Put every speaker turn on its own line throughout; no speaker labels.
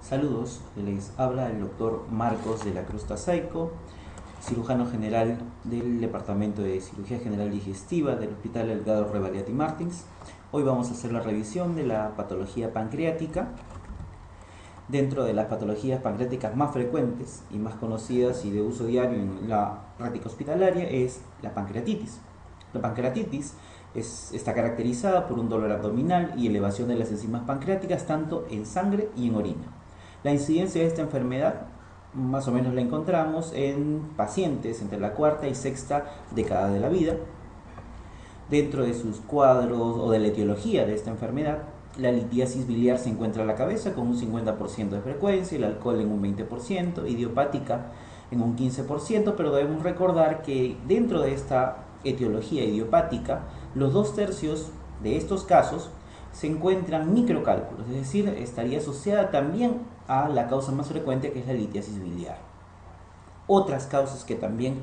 Saludos, les habla el doctor Marcos de la Cruz Tasaico, cirujano general del Departamento de Cirugía General Digestiva del Hospital Delgado Revalliati Martins. Hoy vamos a hacer la revisión de la patología pancreática. Dentro de las patologías pancreáticas más frecuentes y más conocidas y de uso diario en la práctica hospitalaria es la pancreatitis. La pancreatitis está caracterizada por un dolor abdominal y elevación de las enzimas pancreáticas tanto en sangre y en orina. La incidencia de esta enfermedad más o menos la encontramos en pacientes entre la cuarta y sexta década de la vida. Dentro de sus cuadros o de la etiología de esta enfermedad, la litiasis biliar se encuentra a la cabeza con un 50% de frecuencia, el alcohol en un 20%, idiopática en un 15%, pero debemos recordar que dentro de esta etiología idiopática, los 2/3 de estos casos se encuentran microcálculos, es decir, estaría asociada también a la causa más frecuente, que es la litiasis biliar. Otras causas que también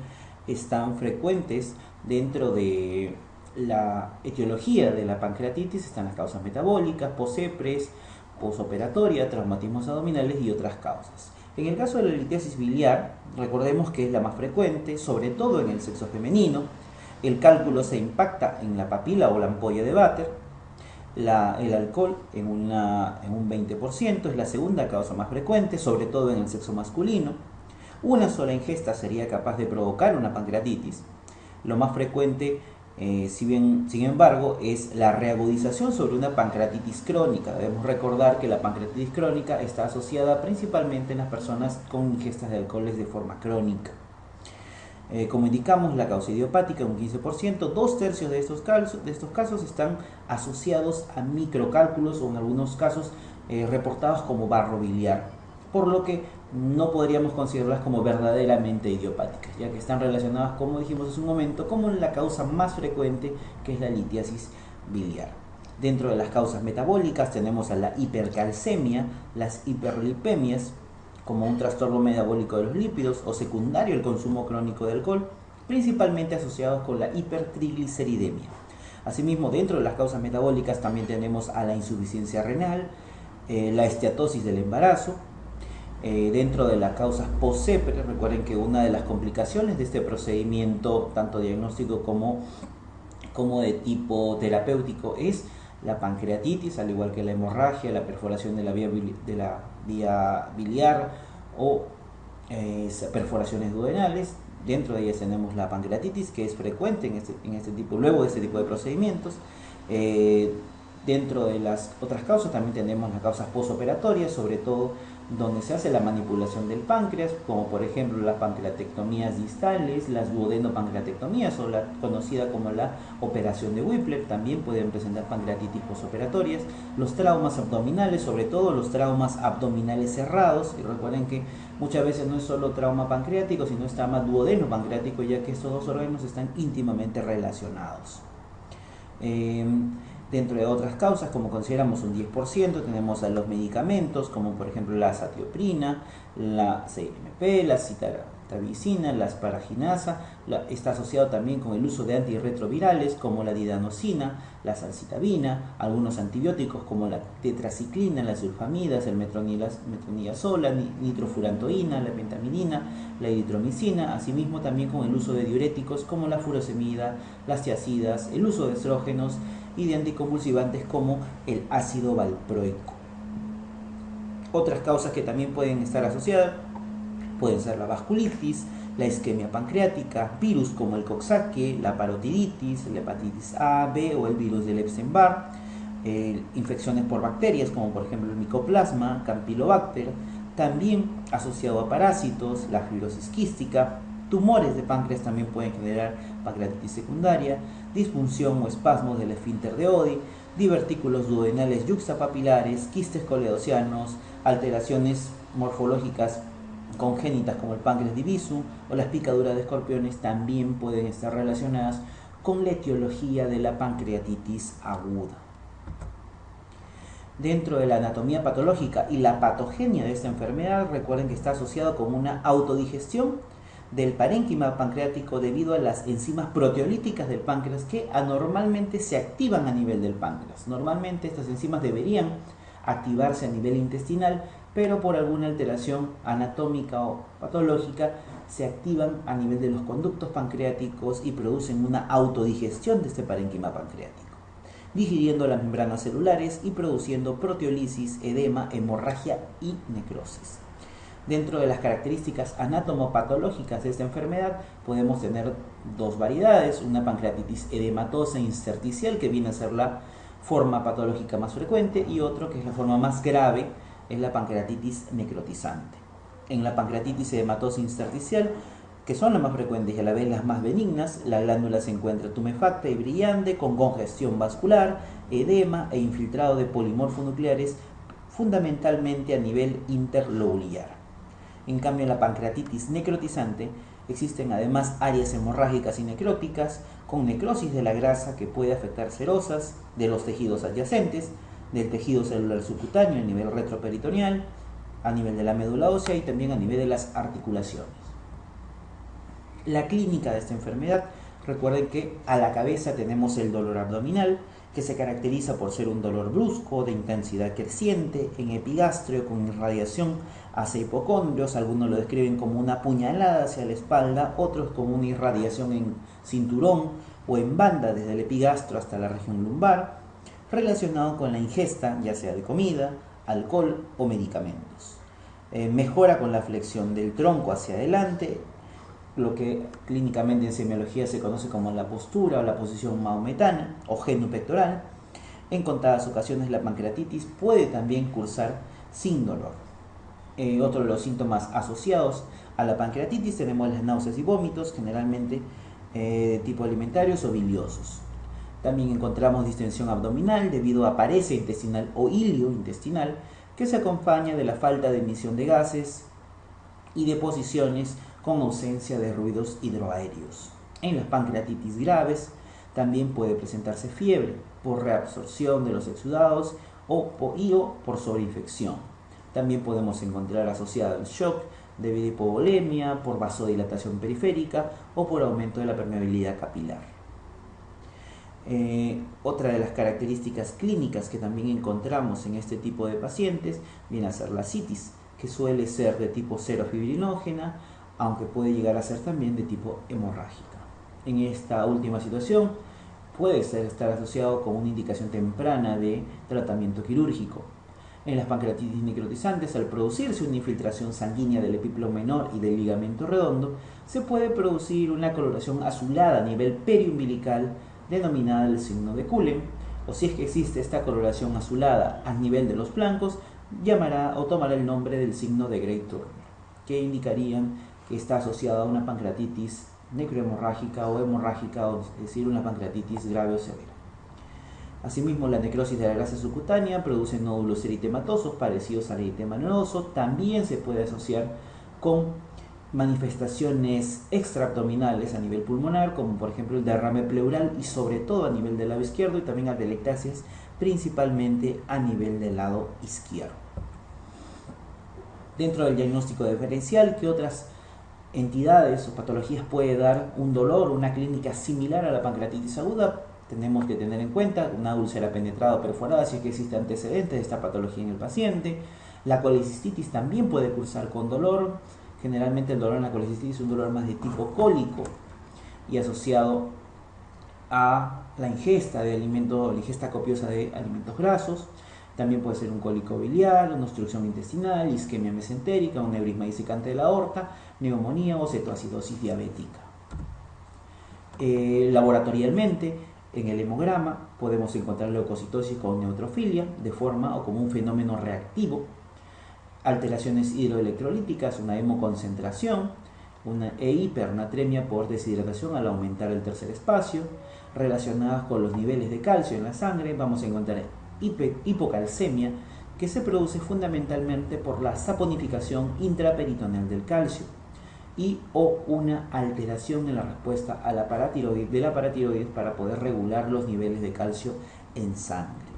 están frecuentes dentro de la etiología de la pancreatitis están las causas metabólicas, posepres, posoperatoria, traumatismos abdominales y otras causas. En el caso de la litiasis biliar, recordemos que es la más frecuente, sobre todo en el sexo femenino. El cálculo se impacta en la papila o la ampolla de Vater. El alcohol en un 20% es la segunda causa más frecuente, sobre todo en el sexo masculino. Una sola ingesta sería capaz de provocar una pancreatitis. Lo más frecuente, sin embargo, es la reagudización sobre una pancreatitis crónica. Debemos recordar que la pancreatitis crónica está asociada principalmente en las personas con ingestas de alcoholes de forma crónica. Como indicamos, la causa idiopática un 15%, 2/3 de estos casos están asociados a microcálculos o en algunos casos reportados como barro biliar, por lo que no podríamos considerarlas como verdaderamente idiopáticas, ya que están relacionadas, como dijimos hace un momento, como la causa más frecuente, que es la litiasis biliar. Dentro de las causas metabólicas tenemos a la hipercalcemia, las hiperlipemias, como un trastorno metabólico de los lípidos o secundario al consumo crónico de alcohol, principalmente asociados con la hipertrigliceridemia. Asimismo, dentro de las causas metabólicas también tenemos a la insuficiencia renal, la esteatosis del embarazo. Dentro de las causas posepre, recuerden que una de las complicaciones de este procedimiento, tanto diagnóstico como de tipo terapéutico, es la pancreatitis, al igual que la hemorragia, la perforación de la vía biliar o perforaciones duodenales. Dentro de ellas tenemos la pancreatitis, que es frecuente luego de este tipo de procedimientos. Dentro de las otras causas también tenemos las causas postoperatorias, sobre todo donde se hace la manipulación del páncreas, como por ejemplo las pancreatectomías distales, las duodenopancreatectomías o la conocida como la operación de Whipple, también pueden presentar pancreatitis postoperatorias. Los traumas abdominales, sobre todo los traumas abdominales cerrados, y recuerden que muchas veces no es solo trauma pancreático, sino es trauma duodeno-pancreático, ya que estos dos órganos están íntimamente relacionados. Dentro de otras causas, como consideramos un 10%, tenemos a los medicamentos, como por ejemplo la azatioprina, la CMP, la citarabina, la asparaginasa. Está asociado también con el uso de antirretrovirales, como la didanosina, la salcitabina, algunos antibióticos como la tetraciclina, las sulfamidas, el metronidazol, la nitrofurantoína, la pentaminina, la eritromicina. Asimismo también con el uso de diuréticos como la furosemida, las tiazidas, el uso de estrógenos y de anticonvulsivantes como el ácido valproico. Otras causas que también pueden estar asociadas pueden ser la vasculitis, la isquemia pancreática, virus como el Coxsackie, la parotiditis, la hepatitis A, B o el virus del Epstein-Barr, infecciones por bacterias como por ejemplo el Mycoplasma, Campylobacter, también asociado a parásitos, la fibrosis quística. Tumores de páncreas también pueden generar pancreatitis secundaria, disfunción o espasmos del esfínter de Oddi, divertículos duodenales yuxtapapilares, quistes coleocianos, alteraciones morfológicas congénitas como el páncreas divisum o las picaduras de escorpiones también pueden estar relacionadas con la etiología de la pancreatitis aguda. Dentro de la anatomía patológica y la patogenia de esta enfermedad, recuerden que está asociado con una autodigestión del parénquima pancreático debido a las enzimas proteolíticas del páncreas que anormalmente se activan a nivel del páncreas. Normalmente estas enzimas deberían activarse a nivel intestinal, pero por alguna alteración anatómica o patológica se activan a nivel de los conductos pancreáticos y producen una autodigestión de este parénquima pancreático, digiriendo las membranas celulares y produciendo proteólisis, edema, hemorragia y necrosis. Dentro de las características anatomopatológicas de esta enfermedad podemos tener dos variedades, una pancreatitis edematosa intersticial, que viene a ser la forma patológica más frecuente, y otro, que es la forma más grave, es la pancreatitis necrotizante. En la pancreatitis edematosa intersticial, que son las más frecuentes y a la vez las más benignas, la glándula se encuentra tumefacta y brillante, con congestión vascular, edema e infiltrado de polimorfonucleares, fundamentalmente a nivel interlobular. En cambio, en la pancreatitis necrotizante existen además áreas hemorrágicas y necróticas, con necrosis de la grasa que puede afectar serosas de los tejidos adyacentes, del tejido celular subcutáneo a nivel retroperitoneal, a nivel de la médula ósea y también a nivel de las articulaciones. La clínica de esta enfermedad, recuerden que a la cabeza tenemos el dolor abdominal, que se caracteriza por ser un dolor brusco, de intensidad creciente, en epigastrio, con irradiación hacia hipocondrios. Algunos lo describen como una puñalada hacia la espalda, otros como una irradiación en cinturón o en banda desde el epigastro hasta la región lumbar, relacionado con la ingesta ya sea de comida, alcohol o medicamentos. Mejora con la flexión del tronco hacia adelante, lo que clínicamente en semiología se conoce como la postura o la posición maometana o genupectoral. En contadas ocasiones la pancreatitis puede también cursar sin dolor. Otro de los síntomas asociados a la pancreatitis tenemos las náuseas y vómitos, generalmente de tipo alimentarios o biliosos. También encontramos distensión abdominal debido a paresia intestinal o hilio intestinal, que se acompaña de la falta de emisión de gases y deposiciones con ausencia de ruidos hidroaéreos. En las pancreatitis graves también puede presentarse fiebre por reabsorción de los exudados o por sobreinfección. También podemos encontrar asociado el shock debido a hipovolemia, por vasodilatación periférica o por aumento de la permeabilidad capilar. Otra de las características clínicas que también encontramos en este tipo de pacientes viene a ser la citis, que suele ser de tipo serofibrinógena, aunque puede llegar a ser también de tipo hemorrágica. En esta última situación puede estar asociado con una indicación temprana de tratamiento quirúrgico. En las pancreatitis necrotizantes, al producirse una infiltración sanguínea del epíplomo menor y del ligamento redondo, se puede producir una coloración azulada a nivel periumbilical denominada el signo de Cullen, o si es que existe esta coloración azulada a nivel de los flancos, llamará o tomará el nombre del signo de Grey-Turner, que indicarían que está asociada a una pancreatitis necrohemorrágica o hemorrágica, es decir, una pancreatitis grave o severa. Asimismo, la necrosis de la grasa subcutánea produce nódulos eritematosos parecidos al eritema nodoso. También se puede asociar con manifestaciones extraabdominales a nivel pulmonar, como por ejemplo el derrame pleural y sobre todo a nivel del lado izquierdo, y también atelectasias principalmente a nivel del lado izquierdo. Dentro del diagnóstico diferencial, ¿qué otras entidades o patologías puede dar un dolor, una clínica similar a la pancreatitis aguda? Tenemos que tener en cuenta una úlcera penetrada o perforada, si es que existe antecedentes de esta patología en el paciente. La colecistitis también puede cursar con dolor. Generalmente el dolor en la colecistitis es un dolor más de tipo cólico y asociado a la ingesta de alimentos, la ingesta copiosa de alimentos grasos. También puede ser un cólico biliar, una obstrucción intestinal, isquemia mesentérica, un neurisma disecante de la aorta, neumonía o cetoacidosis diabética. Laboratorialmente, en el hemograma podemos encontrar leucocitosis con neutrofilia de forma o como un fenómeno reactivo, alteraciones hidroelectrolíticas, una hemoconcentración, una hipernatremia por deshidratación al aumentar el tercer espacio, relacionadas con los niveles de calcio en la sangre. Vamos a encontrar hipocalcemia, que se produce fundamentalmente por la saponificación intraperitoneal del calcio, y o una alteración en la respuesta a la paratiroides para poder regular los niveles de calcio en sangre.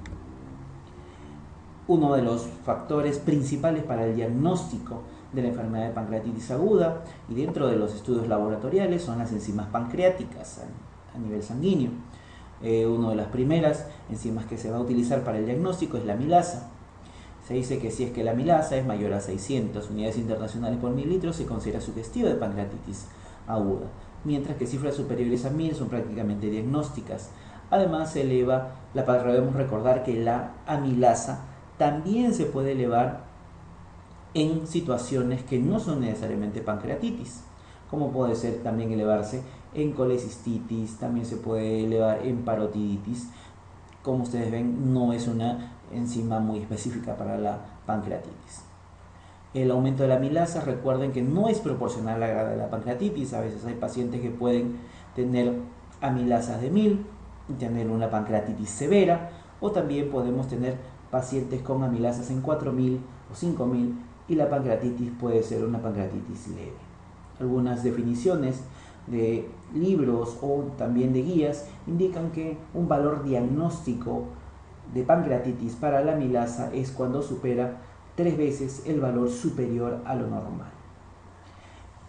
Uno de los factores principales para el diagnóstico de la enfermedad de pancreatitis aguda y dentro de los estudios laboratoriales son las enzimas pancreáticas a nivel sanguíneo. Una de las primeras enzimas que se va a utilizar para el diagnóstico es la amilasa. Se dice que si es que la amilasa es mayor a 600 unidades internacionales por mililitro, se considera sugestiva de pancreatitis aguda, mientras que cifras superiores a 1000 son prácticamente diagnósticas. Además, debemos recordar que la amilasa también se puede elevar en situaciones que no son necesariamente pancreatitis, como puede ser también elevarse en colecistitis, también se puede elevar en parotiditis. Como ustedes ven, no es una enzima muy específica para la pancreatitis. El aumento de la amilasa, recuerden que no es proporcional a la gravedad de la pancreatitis. A veces hay pacientes que pueden tener amilasas de 1000 y tener una pancreatitis severa, o también podemos tener pacientes con amilasas en 4000 o 5000 y la pancreatitis puede ser una pancreatitis leve. Algunas definiciones de libros o también de guías indican que un valor diagnóstico de pancreatitis para la amilasa es cuando supera 3 veces el valor superior a lo normal.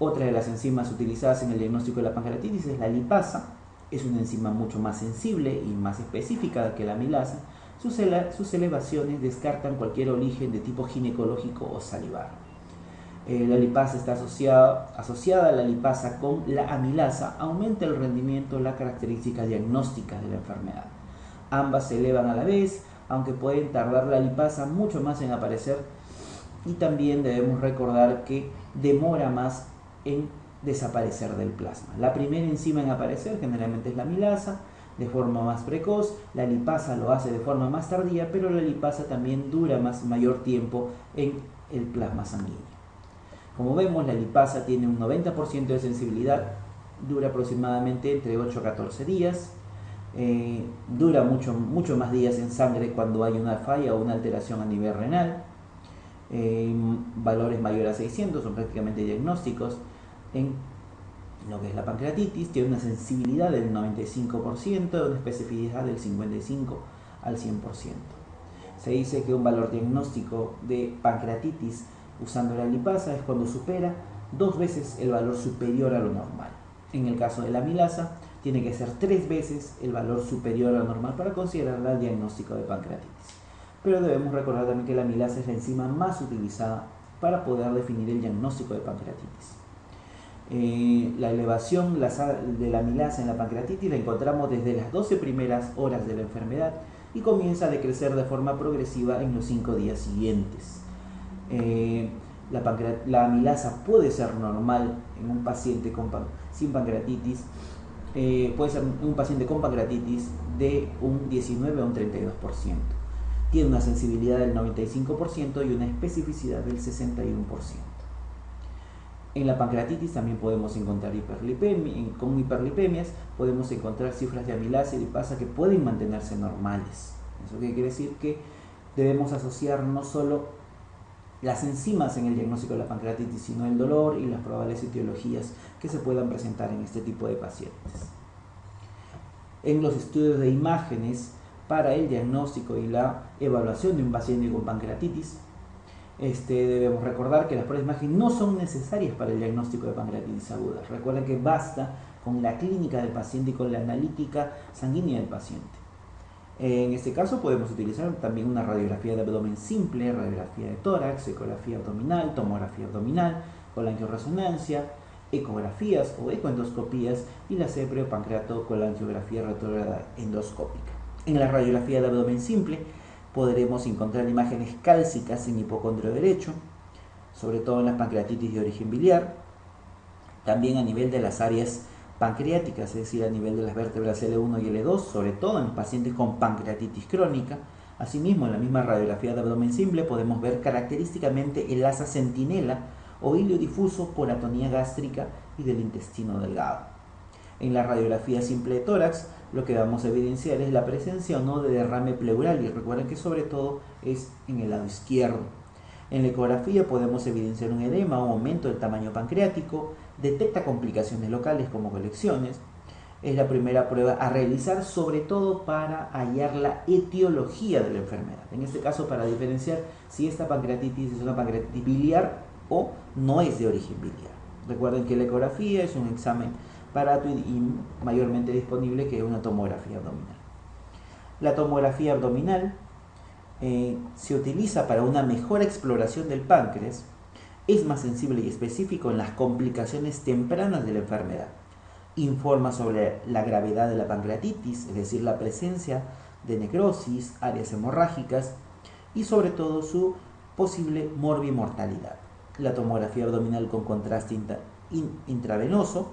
Otra de las enzimas utilizadas en el diagnóstico de la pancreatitis es la lipasa. Es una enzima mucho más sensible y más específica que la amilasa. Sus elevaciones descartan cualquier origen de tipo ginecológico o salivar. La lipasa está asociada a la lipasa con la amilasa, aumenta el rendimiento, las características diagnósticas de la enfermedad. Ambas se elevan a la vez, aunque pueden tardar la lipasa mucho más en aparecer, y también debemos recordar que demora más en desaparecer del plasma. La primera enzima en aparecer generalmente es la amilasa, de forma más precoz. La lipasa lo hace de forma más tardía, pero la lipasa también dura mayor tiempo en el plasma sanguíneo. Como vemos, la lipasa tiene un 90% de sensibilidad, dura aproximadamente entre 8 a 14 días, dura mucho más días en sangre cuando hay una falla o una alteración a nivel renal. Valores mayores a 600 son prácticamente diagnósticos. En lo que es la pancreatitis, tiene una sensibilidad del 95%, una especificidad del 55 al 100%. Se dice que un valor diagnóstico de pancreatitis usando la lipasa es cuando supera 2 veces el valor superior a lo normal. En el caso de la amilasa, tiene que ser 3 veces el valor superior a lo normal para considerarla el diagnóstico de pancreatitis. Pero debemos recordar también que la amilasa es la enzima más utilizada para poder definir el diagnóstico de pancreatitis. La elevación de la amilasa en la pancreatitis la encontramos desde las 12 primeras horas de la enfermedad y comienza a decrecer de forma progresiva en los 5 días siguientes. La amilasa puede ser normal en un paciente sin pancreatitis, puede ser un paciente con pancreatitis de un 19 a un 32%. Tiene una sensibilidad del 95% y una especificidad del 61%. En la pancreatitis también podemos encontrar con hiperlipemias podemos encontrar cifras de amilasa y lipasa que pueden mantenerse normales. ¿Eso qué quiere decir? Que debemos asociar no solo las enzimas en el diagnóstico de la pancreatitis, sino el dolor y las probables etiologías que se puedan presentar en este tipo de pacientes. En los estudios de imágenes para el diagnóstico y la evaluación de un paciente con pancreatitis, debemos recordar que las pruebas de imagen no son necesarias para el diagnóstico de pancreatitis aguda. Recuerden que basta con la clínica del paciente y con la analítica sanguínea del paciente. En este caso podemos utilizar también una radiografía de abdomen simple, radiografía de tórax, ecografía abdominal, tomografía abdominal, colangioresonancia, ecografías o ecoendoscopías y la cerebropancreato colangiografía retrógrada endoscópica. En la radiografía de abdomen simple podremos encontrar imágenes cálcicas en hipocondrio derecho, sobre todo en las pancreatitis de origen biliar, también a nivel de las áreas pancreáticas, es decir, a nivel de las vértebras L1 y L2, sobre todo en los pacientes con pancreatitis crónica. Asimismo, en la misma radiografía de abdomen simple podemos ver característicamente el asa centinela o hilo difuso por atonía gástrica y del intestino delgado. En la radiografía simple de tórax, lo que vamos a evidenciar es la presencia o no de derrame pleural, y recuerden que sobre todo es en el lado izquierdo. En la ecografía podemos evidenciar un edema o aumento del tamaño pancreático, detecta complicaciones locales como colecciones. Es la primera prueba a realizar, sobre todo para hallar la etiología de la enfermedad. En este caso, para diferenciar si esta pancreatitis es una pancreatitis biliar o no es de origen biliar. Recuerden que la ecografía es un examen barato y mayormente disponible que una tomografía abdominal. La tomografía abdominal se utiliza para una mejor exploración del páncreas, es más sensible y específico en las complicaciones tempranas de la enfermedad. Informa sobre la gravedad de la pancreatitis, es decir, la presencia de necrosis, áreas hemorrágicas y sobre todo su posible morbimortalidad. La tomografía abdominal con contraste intravenoso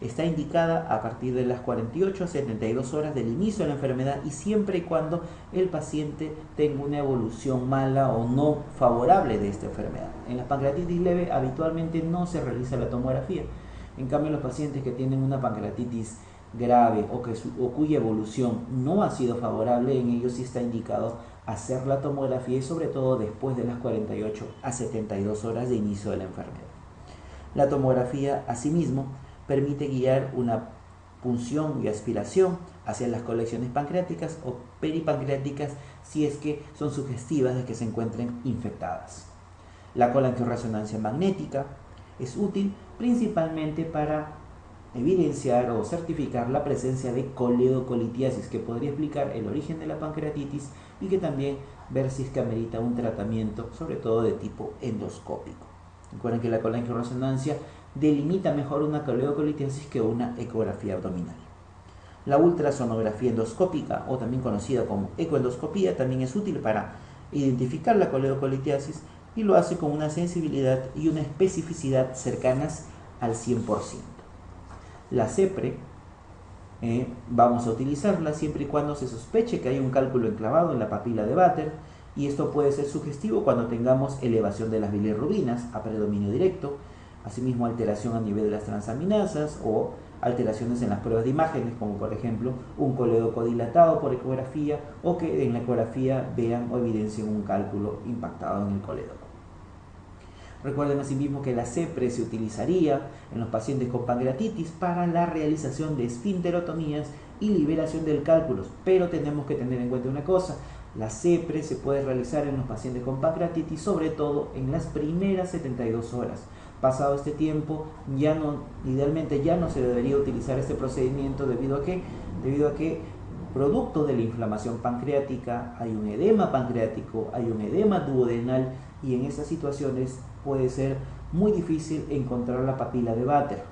está indicada a partir de las 48 a 72 horas del inicio de la enfermedad y siempre y cuando el paciente tenga una evolución mala o no favorable de esta enfermedad. En la pancreatitis leve habitualmente no se realiza la tomografía. En cambio, los pacientes que tienen una pancreatitis grave o cuya evolución no ha sido favorable, en ellos sí está indicado hacer la tomografía y sobre todo después de las 48 a 72 horas de inicio de la enfermedad. La tomografía, asimismo, permite guiar una punción y aspiración hacia las colecciones pancreáticas o peripancreáticas si es que son sugestivas de que se encuentren infectadas. La colangioresonancia magnética es útil principalmente para evidenciar o certificar la presencia de coledocolitiasis, que podría explicar el origen de la pancreatitis y que también ver si es que amerita un tratamiento, sobre todo de tipo endoscópico. Recuerden que la colangioresonancia delimita mejor una coledocolitiasis que una ecografía abdominal. La ultrasonografía endoscópica, o también conocida como ecoendoscopía, también es útil para identificar la coledocolitiasis y lo hace con una sensibilidad y una especificidad cercanas al 100%. La CEPRE vamos a utilizarla siempre y cuando se sospeche que hay un cálculo enclavado en la papila de Vater, y esto puede ser sugestivo cuando tengamos elevación de las bilirrubinas a predominio directo, asimismo alteración a nivel de las transaminasas o alteraciones en las pruebas de imágenes, como por ejemplo un colédoco dilatado por ecografía o que en la ecografía vean o evidencien un cálculo impactado en el colédoco. Recuerden asimismo que la CEPRE se utilizaría en los pacientes con pancreatitis para la realización de esfinterotomías y liberación del cálculo, pero tenemos que tener en cuenta una cosa: la CEPRE se puede realizar en los pacientes con pancreatitis, sobre todo en las primeras 72 horas. Pasado este tiempo, idealmente ya no se debería utilizar este procedimiento debido a que producto de la inflamación pancreática hay un edema pancreático, hay un edema duodenal, y en esas situaciones puede ser muy difícil encontrar la papila de Vater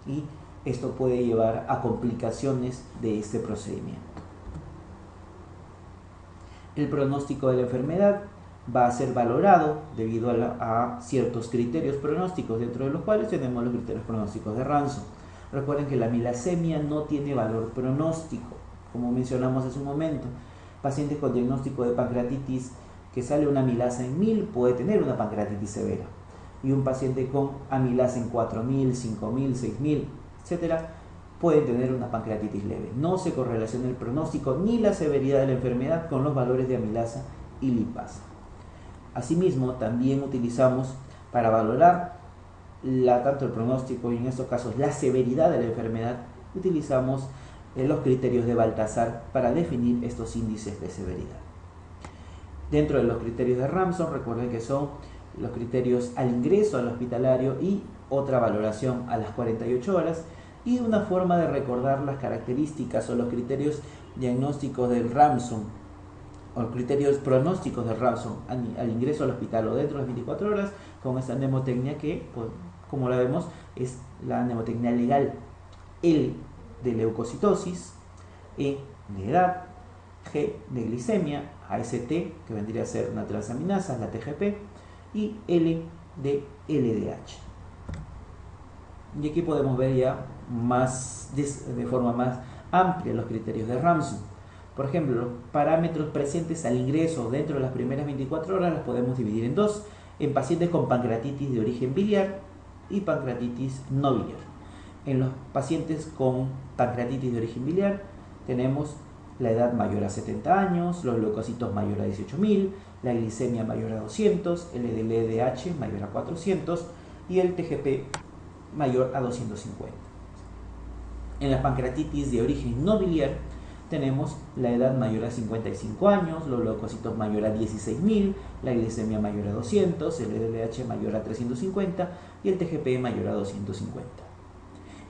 y esto puede llevar a complicaciones de este procedimiento. El pronóstico de la enfermedad va a ser valorado debido a ciertos criterios pronósticos, dentro de los cuales tenemos los criterios pronósticos de Ranson. Recuerden que la milasemia no tiene valor pronóstico, como mencionamos hace un momento. Pacientes con diagnóstico de pancreatitis que sale una amilasa en 1000 puede tener una pancreatitis severa, y un paciente con amilasa en 4000, 5000, 6000, etc., pueden tener una pancreatitis leve. No se correlaciona el pronóstico ni la severidad de la enfermedad con los valores de amilasa y lipasa. Asimismo, también utilizamos para valorar tanto el pronóstico y en estos casos la severidad de la enfermedad, utilizamos los criterios de Baltasar para definir estos índices de severidad. Dentro de los criterios de Ramson, recuerden que son los criterios al ingreso al hospitalario y otra valoración a las 48 horas, y una forma de recordar las características o los criterios diagnósticos del Ramson o los criterios pronósticos de Ramson al ingreso al hospital o dentro de las 24 horas con esta mnemotecnia que, pues, como la vemos, es la mnemotecnia legal: L de leucocitosis, E de edad, G de glicemia, AST, que vendría a ser una transaminasa, la TGP, y L de LDH. Y aquí podemos ver ya de forma más amplia los criterios de Ramson. Por ejemplo, los parámetros presentes al ingreso dentro de las primeras 24 horas los podemos dividir en dos: en pacientes con pancreatitis de origen biliar y pancreatitis no biliar. En los pacientes con pancreatitis de origen biliar tenemos la edad mayor a 70 años, los leucocitos mayor a 18.000, la glicemia mayor a 200, el LDH mayor a 400 y el TGP mayor a 250. En la pancreatitis de origen no biliar tenemos la edad mayor a 55 años, los leucocitos mayor a 16.000, la glicemia mayor a 200, el LDH mayor a 350 y el TGP mayor a 250.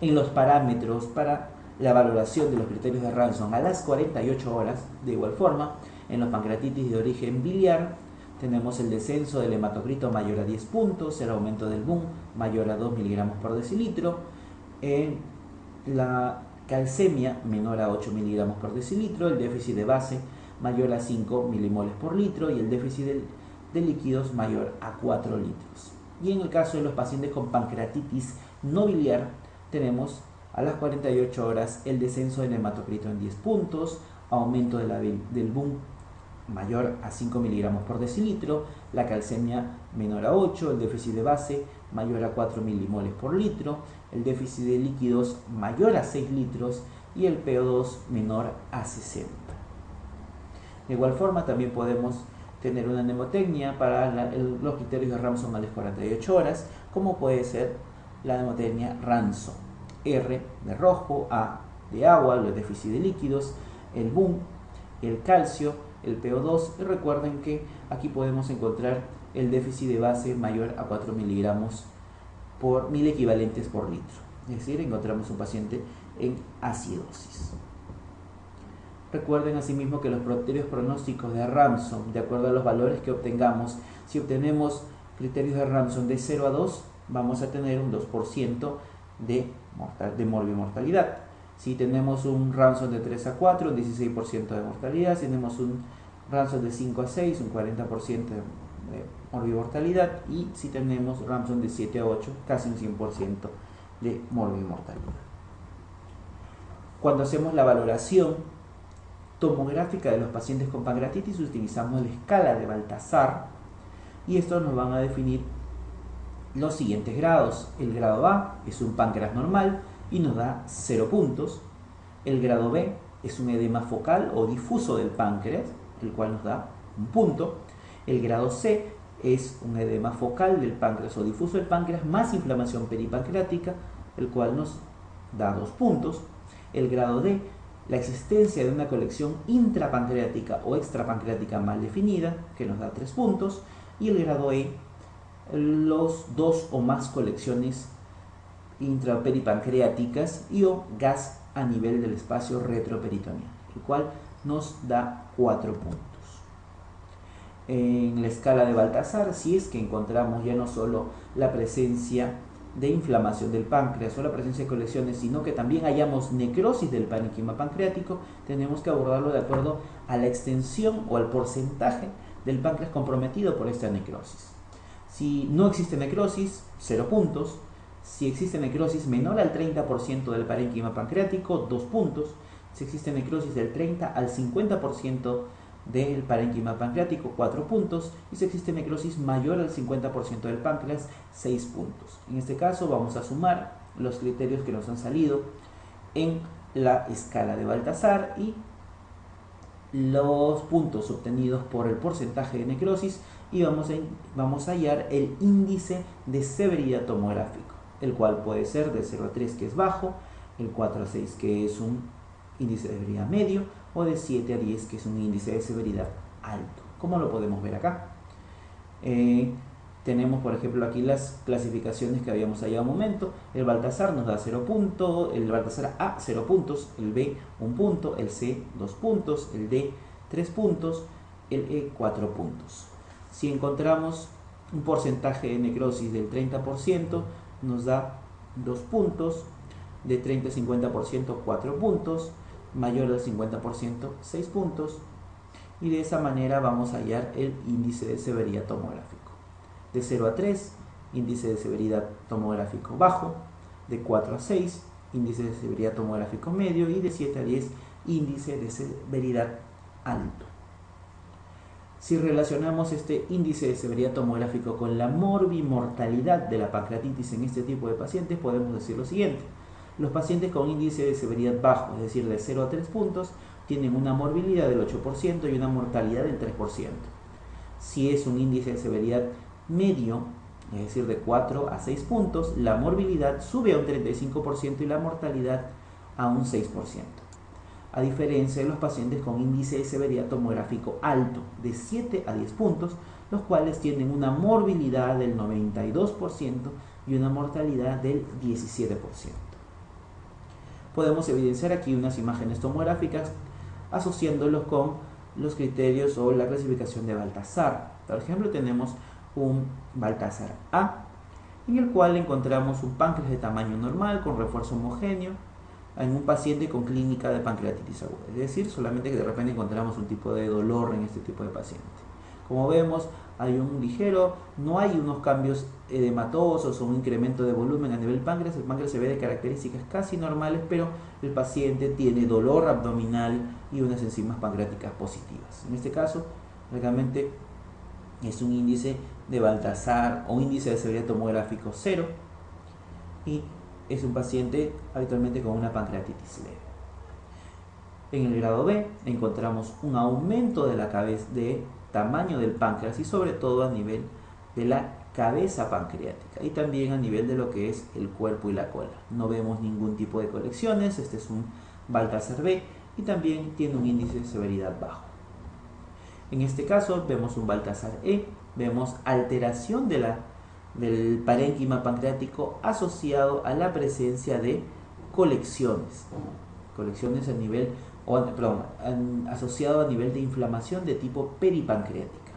En los parámetros para la valoración de los criterios de Ranson a las 48 horas, de igual forma, En la pancreatitis de origen biliar tenemos el descenso del hematocrito mayor a 10 puntos, el aumento del BUN mayor a 2 miligramos por decilitro, la calcemia menor a 8 miligramos por decilitro, el déficit de base mayor a 5 milimoles por litro y el déficit de líquidos mayor a 4 litros. Y en el caso de los pacientes con pancreatitis no biliar, tenemos a las 48 horas el descenso del hematocrito en 10 puntos, aumento del BUN mayor a 5 miligramos por decilitro, la calcemia menor a 8, el déficit de base mayor a 4 milimoles por litro, el déficit de líquidos mayor a 6 litros y el PO2 menor a 60. De igual forma también podemos tener una mnemotecnia para los criterios de Ramson a las 48 horas, como puede ser la mnemotecnia Ranson. R de rojo, A de agua, el déficit de líquidos, el BUN, el calcio, el PO2, y recuerden que aquí podemos encontrar el déficit de base mayor a 4 miligramos por 1000 equivalentes por litro, es decir, encontramos un paciente en acidosis. Recuerden asimismo que los criterios pronósticos de Ramson, de acuerdo a los valores que obtengamos, si obtenemos criterios de Ramson de 0 a 2, vamos a tener un 2% de morbimortalidad. Si tenemos un Ramson de 3 a 4, un 16% de mortalidad. Si tenemos un Ramson de 5 a 6, un 40% de morbimortalidad. Y si tenemos Ramson de 7 a 8, casi un 100% de morbimortalidad. Cuando hacemos la valoración tomográfica de los pacientes con pancreatitis, utilizamos la escala de Baltasar y estos nos van a definir los siguientes grados. El grado A es un páncreas normal y nos da 0 puntos. El grado B es un edema focal o difuso del páncreas, el cual nos da 1 punto. El grado C es un edema focal del páncreas o difuso del páncreas más inflamación peripancreática, el cual nos da 2 puntos. El grado D, la existencia de una colección intrapancreática o extrapancreática mal definida, que nos da 3 puntos. Y el grado E, los 2 o más colecciones intraperipancreáticas y o gas a nivel del espacio retroperitoneal, el cual nos da 4 puntos. En la escala de Baltasar, si es que encontramos ya no solo la presencia de inflamación del páncreas o la presencia de colecciones, sino que también hayamos necrosis del parénquima pancreático, tenemos que abordarlo de acuerdo a la extensión o al porcentaje del páncreas comprometido por esta necrosis. Si no existe necrosis, 0 puntos. Si existe necrosis menor al 30% del parénquima pancreático, 2 puntos. Si existe necrosis del 30 al 50% del parénquima pancreático, 4 puntos. Y si existe necrosis mayor al 50% del páncreas, 6 puntos. En este caso vamos a sumar los criterios que nos han salido en la escala de Baltasar y los puntos obtenidos por el porcentaje de necrosis y vamos a hallar el índice de severidad tomográfico, el cual puede ser de 0 a 3 que es bajo, el 4 a 6 que es un índice de severidad medio o de 7 a 10 que es un índice de severidad alto, como lo podemos ver acá. Tenemos por ejemplo aquí las clasificaciones que habíamos hallado un momento. El Baltasar nos da 0 puntos, el Baltasar A 0 puntos, el B 1 punto, el C 2 puntos, el D 3 puntos, el E 4 puntos. Si encontramos un porcentaje de necrosis del 30%, nos da 2 puntos, de 30 a 50% 4 puntos, mayor al 50% 6 puntos, y de esa manera vamos a hallar el índice de severidad tomográfico. De 0 a 3, índice de severidad tomográfico bajo, de 4 a 6, índice de severidad tomográfico medio, y de 7 a 10, índice de severidad alto. Si relacionamos este índice de severidad tomográfico con la morbimortalidad de la pancreatitis en este tipo de pacientes, podemos decir lo siguiente. Los pacientes con índice de severidad bajo, es decir, de 0 a 3 puntos, tienen una morbilidad del 8% y una mortalidad del 3%. Si es un índice de severidad medio, es decir, de 4 a 6 puntos, la morbilidad sube a un 35% y la mortalidad a un 6%. A diferencia de los pacientes con índice de severidad tomográfico alto, de 7 a 10 puntos, los cuales tienen una morbilidad del 92% y una mortalidad del 17%. Podemos evidenciar aquí unas imágenes tomográficas asociándolos con los criterios o la clasificación de Baltasar. Por ejemplo, tenemos un Baltasar A, en el cual encontramos un páncreas de tamaño normal con refuerzo homogéneo en un paciente con clínica de pancreatitis aguda, es decir, solamente que de repente encontramos un tipo de dolor en este tipo de paciente. Como vemos, hay un ligero, no hay unos cambios edematosos o un incremento de volumen a nivel páncreas. El páncreas se ve de características casi normales, pero el paciente tiene dolor abdominal y unas enzimas pancreáticas positivas. En este caso, realmente es un índice de Baltasar o índice de severidad tomográfico 0 y es un paciente habitualmente con una pancreatitis leve. En el grado B encontramos un aumento de la cabeza, de tamaño del páncreas y sobre todo a nivel de la cabeza pancreática y también a nivel de lo que es el cuerpo y la cola. No vemos ningún tipo de colecciones. Este es un Baltasar B y también tiene un índice de severidad bajo. En este caso vemos un Baltasar E, vemos alteración del parénquima pancreático asociado a la presencia de colecciones a nivel, asociado a nivel de inflamación de tipo peripancreática,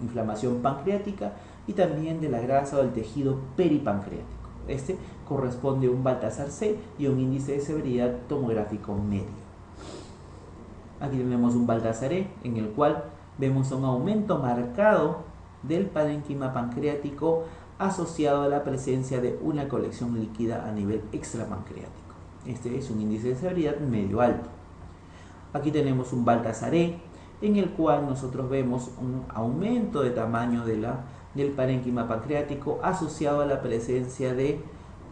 inflamación pancreática y también de la grasa o del tejido peripancreático. Este corresponde a un Baltasar C y un índice de severidad tomográfico medio. Aquí tenemos un Baltasar E, en el cual vemos un aumento marcado del parénquima pancreático asociado a la presencia de una colección líquida a nivel extrapancreático. Este es un índice de severidad medio alto. Aquí tenemos un Baltasar E, en el cual nosotros vemos un aumento de tamaño del parénquima pancreático asociado a la presencia de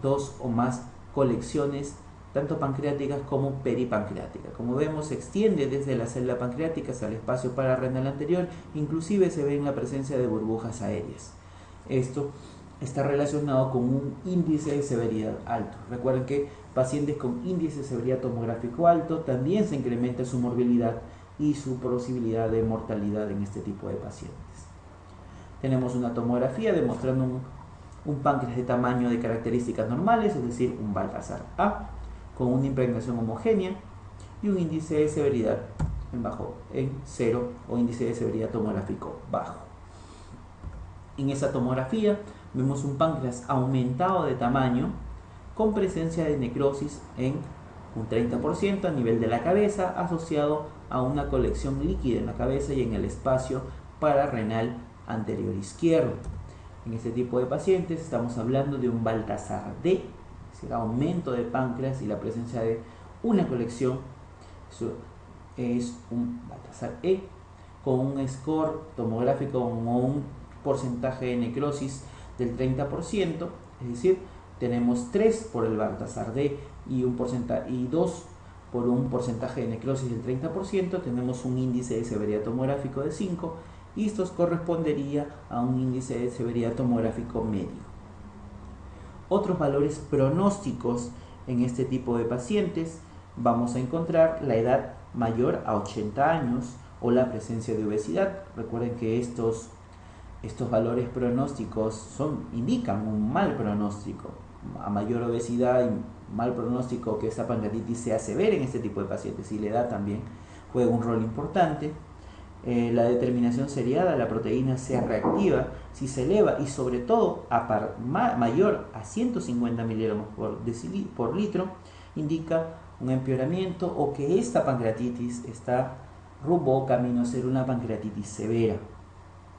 dos o más colecciones tanto pancreáticas como peripancreáticas. Como vemos, se extiende desde la célula pancreática hacia el espacio pararrenal anterior, inclusive se ve en la presencia de burbujas aéreas. Esto está relacionado con un índice de severidad alto. Recuerden que pacientes con índice de severidad tomográfico alto también se incrementa su morbilidad y su posibilidad de mortalidad en este tipo de pacientes. Tenemos una tomografía demostrando un páncreas de tamaño de características normales, es decir, un Baltasar A, con una impregnación homogénea y un índice de severidad en 0 o índice de severidad tomográfico bajo. En esa tomografía vemos un páncreas aumentado de tamaño con presencia de necrosis en un 30% a nivel de la cabeza, asociado a una colección líquida en la cabeza y en el espacio pararrenal anterior izquierdo. En este tipo de pacientes estamos hablando de un Baltasar D, es decir, aumento de páncreas y la presencia de una colección. Eso es un Baltasar E con un score tomográfico o un porcentaje de necrosis del 30%, es decir, tenemos 3 por el Baltasar D y 2 por un porcentaje de necrosis del 30%, tenemos un índice de severidad tomográfico de 5 y esto correspondería a un índice de severidad tomográfico medio. Otros valores pronósticos en este tipo de pacientes, vamos a encontrar la edad mayor a 80 años o la presencia de obesidad. Recuerden que estos valores pronósticos indican un mal pronóstico. A mayor obesidad y mal pronóstico que esta pancreatitis sea severa en este tipo de pacientes, y la edad también juega un rol importante. La determinación seriada, la proteína sea reactiva, si se eleva y sobre todo mayor a 150 miligramos por litro, indica un empeoramiento o que esta pancreatitis está rumbo camino a ser una pancreatitis severa.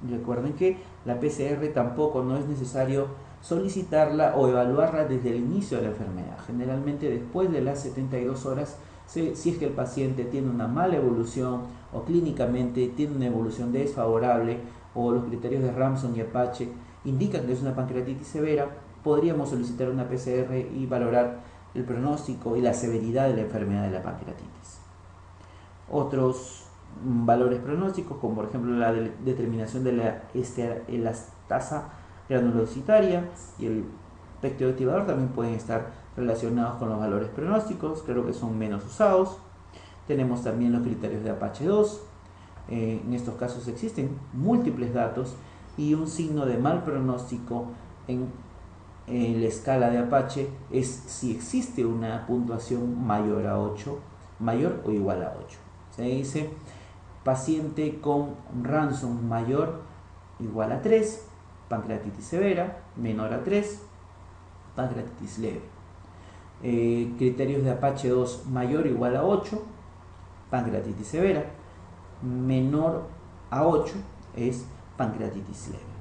Recuerden que la PCR tampoco no es necesario solicitarla o evaluarla desde el inicio de la enfermedad. Generalmente después de las 72 horas, si es que el paciente tiene una mala evolución o clínicamente tiene una evolución desfavorable o los criterios de Ramson y Apache indican que es una pancreatitis severa, podríamos solicitar una PCR y valorar el pronóstico y la severidad de la enfermedad de la pancreatitis. Otros valores pronósticos, como por ejemplo la determinación de la elastasa granulocitaria y el pectio activador, también pueden estar relacionados con los valores pronósticos, creo que son menos usados. Tenemos también los criterios de Apache 2, en estos casos existen múltiples datos y un signo de mal pronóstico en la escala de Apache es si existe una puntuación mayor a 8, mayor o igual a 8. Se dice Paciente con Ransom mayor o igual a 3, pancreatitis severa, menor a 3, pancreatitis leve. Criterios de Apache 2 mayor o igual a 8, pancreatitis severa, menor a 8 es pancreatitis leve.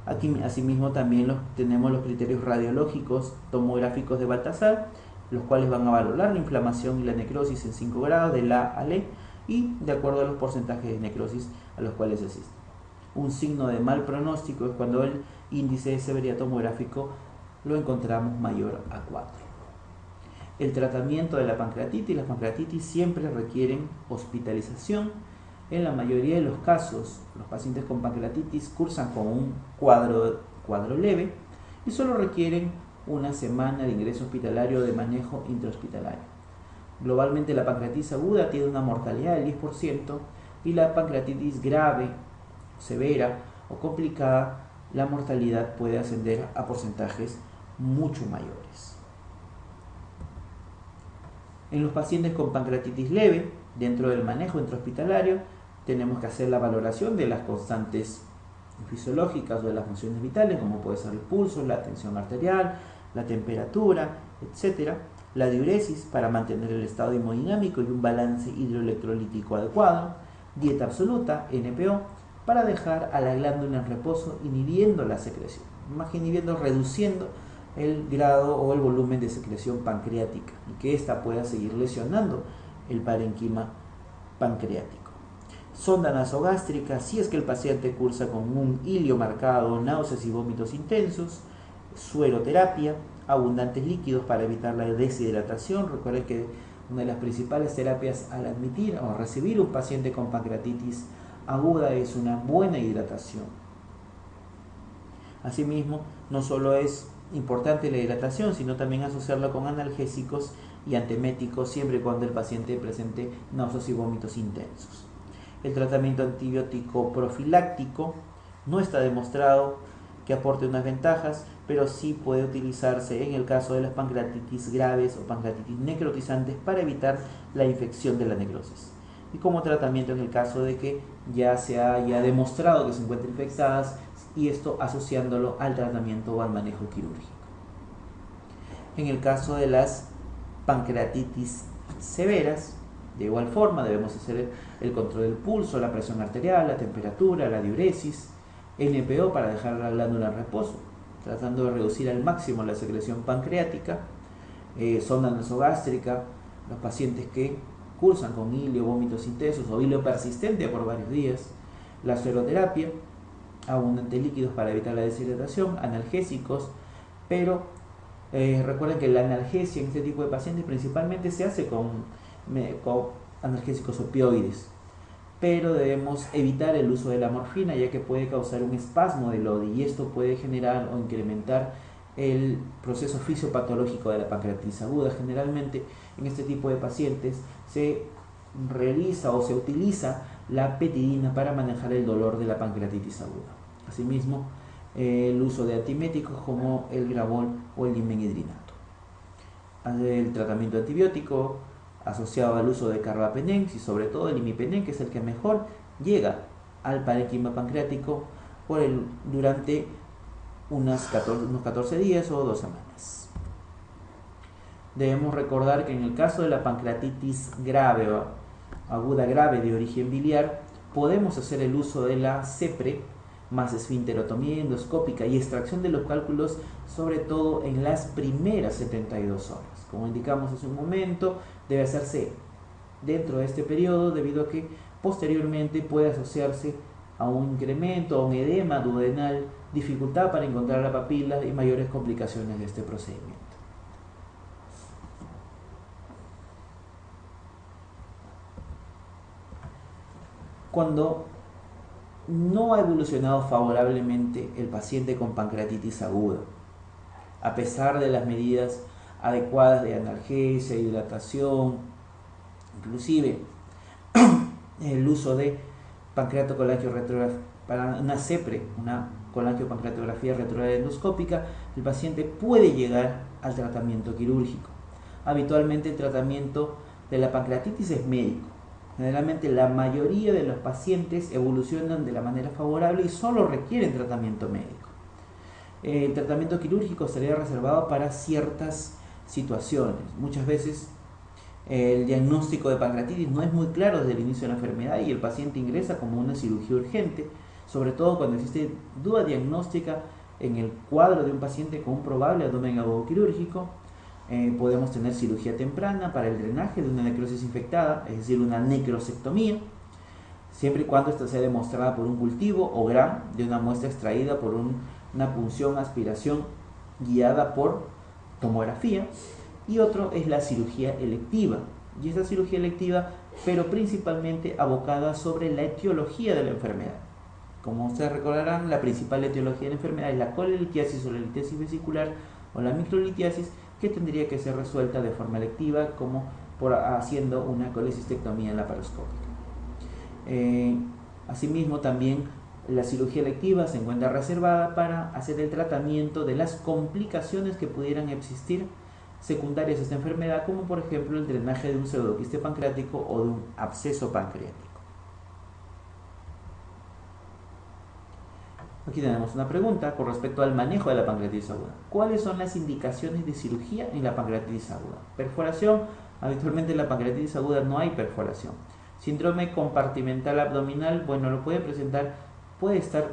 Aquí asimismo también tenemos los criterios radiológicos tomográficos de Baltasar, los cuales van a valorar la inflamación y la necrosis en 5 grados de la a L y de acuerdo a los porcentajes de necrosis a los cuales asisten. Un signo de mal pronóstico es cuando el índice de severidad tomográfico lo encontramos mayor a 4. El tratamiento de la pancreatitis, las pancreatitis siempre requieren hospitalización. En la mayoría de los casos, los pacientes con pancreatitis cursan con un cuadro leve y solo requieren una semana de ingreso hospitalario de manejo intrahospitalario. Globalmente la pancreatitis aguda tiene una mortalidad del 10% y la pancreatitis grave, severa o complicada, la mortalidad puede ascender a porcentajes mucho mayores. En los pacientes con pancreatitis leve, dentro del manejo intrahospitalario, tenemos que hacer la valoración de las constantes fisiológicas o de las funciones vitales, como puede ser el pulso, la tensión arterial, la temperatura, etc. La diuresis para mantener el estado hemodinámico y un balance hidroelectrolítico adecuado. Dieta absoluta, NPO, para dejar a la glándula en reposo inhibiendo la secreción, más que inhibiendo, reduciendo el grado o el volumen de secreción pancreática y que ésta pueda seguir lesionando el parénquima pancreático. Sonda nasogástrica si es que el paciente cursa con un hilio marcado, náuseas y vómitos intensos. Sueroterapia, abundantes líquidos para evitar la deshidratación. Recuerden que una de las principales terapias al admitir o recibir un paciente con pancreatitis aguda es una buena hidratación. Asimismo, no solo es importante la hidratación, sino también asociarla con analgésicos y anteméticos siempre y cuando el paciente presente náuseas y vómitos intensos. El tratamiento antibiótico profiláctico no está demostrado que aporte unas ventajas, pero sí puede utilizarse en el caso de las pancreatitis graves o pancreatitis necrotizantes para evitar la infección de la necrosis. Y como tratamiento en el caso de que ya se haya demostrado que se encuentran infectadas y esto asociándolo al tratamiento o al manejo quirúrgico. En el caso de las pancreatitis severas, de igual forma debemos hacer el control del pulso, la presión arterial, la temperatura, la diuresis, NPO para dejar la glándula en reposo, tratando de reducir al máximo la secreción pancreática, sonda nasogástrica, los pacientes que cursan con hilio, vómitos intensos o hilio persistente por varios días, la sueroterapia, abundantes líquidos para evitar la deshidratación, analgésicos, pero recuerden que la analgesia en este tipo de pacientes principalmente se hace con analgésicos opioides, pero debemos evitar el uso de la morfina ya que puede causar un espasmo del ODI y esto puede generar o incrementar el proceso fisiopatológico de la pancreatitis aguda. Generalmente en este tipo de pacientes se realiza o se utiliza la petidina para manejar el dolor de la pancreatitis aguda. Asimismo, el uso de antiméticos como el Gravol o el dimenhidrinato. El tratamiento antibiótico asociado al uso de carbapenem y sobre todo el imipenem, que es el que mejor llega al parénquima pancreático durante unos 14 días o 2 semanas. Debemos recordar que en el caso de la pancreatitis grave o aguda grave de origen biliar, podemos hacer el uso de la CEPRE más esfinterotomía endoscópica y extracción de los cálculos, sobre todo en las primeras 72 horas. Como indicamos hace un momento, debe hacerse dentro de este periodo debido a que posteriormente puede asociarse a un incremento, a un edema duodenal, dificultad para encontrar la papila y mayores complicaciones de este procedimiento. Cuando no ha evolucionado favorablemente el paciente con pancreatitis aguda, a pesar de las medidas adecuadas de analgesia, hidratación, inclusive el uso de pancreatocolangiorretrografía para una CEPRE, una colangiopancreatografía retrograda endoscópica, el paciente puede llegar al tratamiento quirúrgico. Habitualmente el tratamiento de la pancreatitis es médico, Generalmente la mayoría de los pacientes evolucionan de la manera favorable y solo requieren tratamiento médico. El tratamiento quirúrgico estaría reservado para ciertas situaciones. Muchas veces el diagnóstico de pancreatitis no es muy claro desde el inicio de la enfermedad y el paciente ingresa como una cirugía urgente, sobre todo cuando existe duda diagnóstica en el cuadro de un paciente con un probable abdomen agudo quirúrgico. Podemos tener cirugía temprana para el drenaje de una necrosis infectada, es decir, una necrosectomía, siempre y cuando esta sea demostrada por un cultivo o GRAM de una muestra extraída por una punción aspiración guiada por tomografía. Y otro es la cirugía electiva, y esta cirugía electiva, pero principalmente abocada sobre la etiología de la enfermedad. Como ustedes recordarán, la principal etiología de la enfermedad es la colelitiasis o la litiasis vesicular o la microlitiasis, que tendría que ser resuelta de forma electiva, como haciendo una colecistectomía laparoscópica. Asimismo, también la cirugía electiva se encuentra reservada para hacer el tratamiento de las complicaciones que pudieran existir secundarias a esta enfermedad, como por ejemplo el drenaje de un pseudoquiste pancreático o de un absceso pancreático. Aquí tenemos una pregunta con respecto al manejo de la pancreatitis aguda. ¿Cuáles son las indicaciones de cirugía en la pancreatitis aguda? Perforación. Habitualmente en la pancreatitis aguda no hay perforación. Síndrome compartimental abdominal, bueno, lo puede presentar, puede estar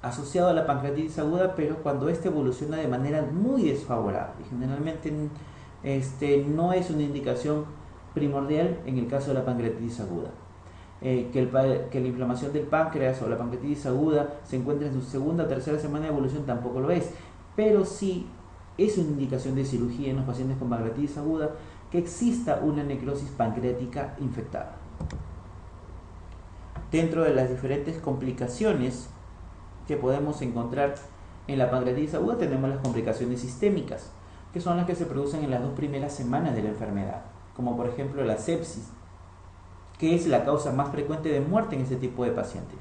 asociado a la pancreatitis aguda, pero cuando éste evoluciona de manera muy desfavorable. Generalmente no es una indicación primordial en el caso de la pancreatitis aguda. Que la inflamación del páncreas o la pancreatitis aguda se encuentre en su segunda o tercera semana de evolución tampoco lo es, pero sí es una indicación de cirugía en los pacientes con pancreatitis aguda que exista una necrosis pancreática infectada. Dentro de las diferentes complicaciones que podemos encontrar en la pancreatitis aguda tenemos las complicaciones sistémicas, que son las que se producen en las 2 primeras semanas de la enfermedad, como por ejemplo la sepsis, que es la causa más frecuente de muerte en este tipo de pacientes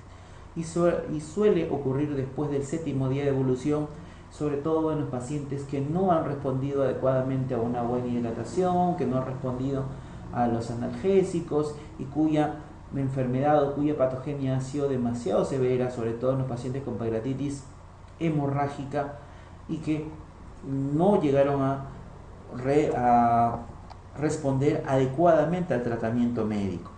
y suele ocurrir después del 7º día de evolución, sobre todo en los pacientes que no han respondido adecuadamente a una buena hidratación, que no han respondido a los analgésicos y cuya enfermedad o cuya patogenia ha sido demasiado severa, sobre todo en los pacientes con pancreatitis hemorrágica y que no llegaron a responder adecuadamente al tratamiento médico.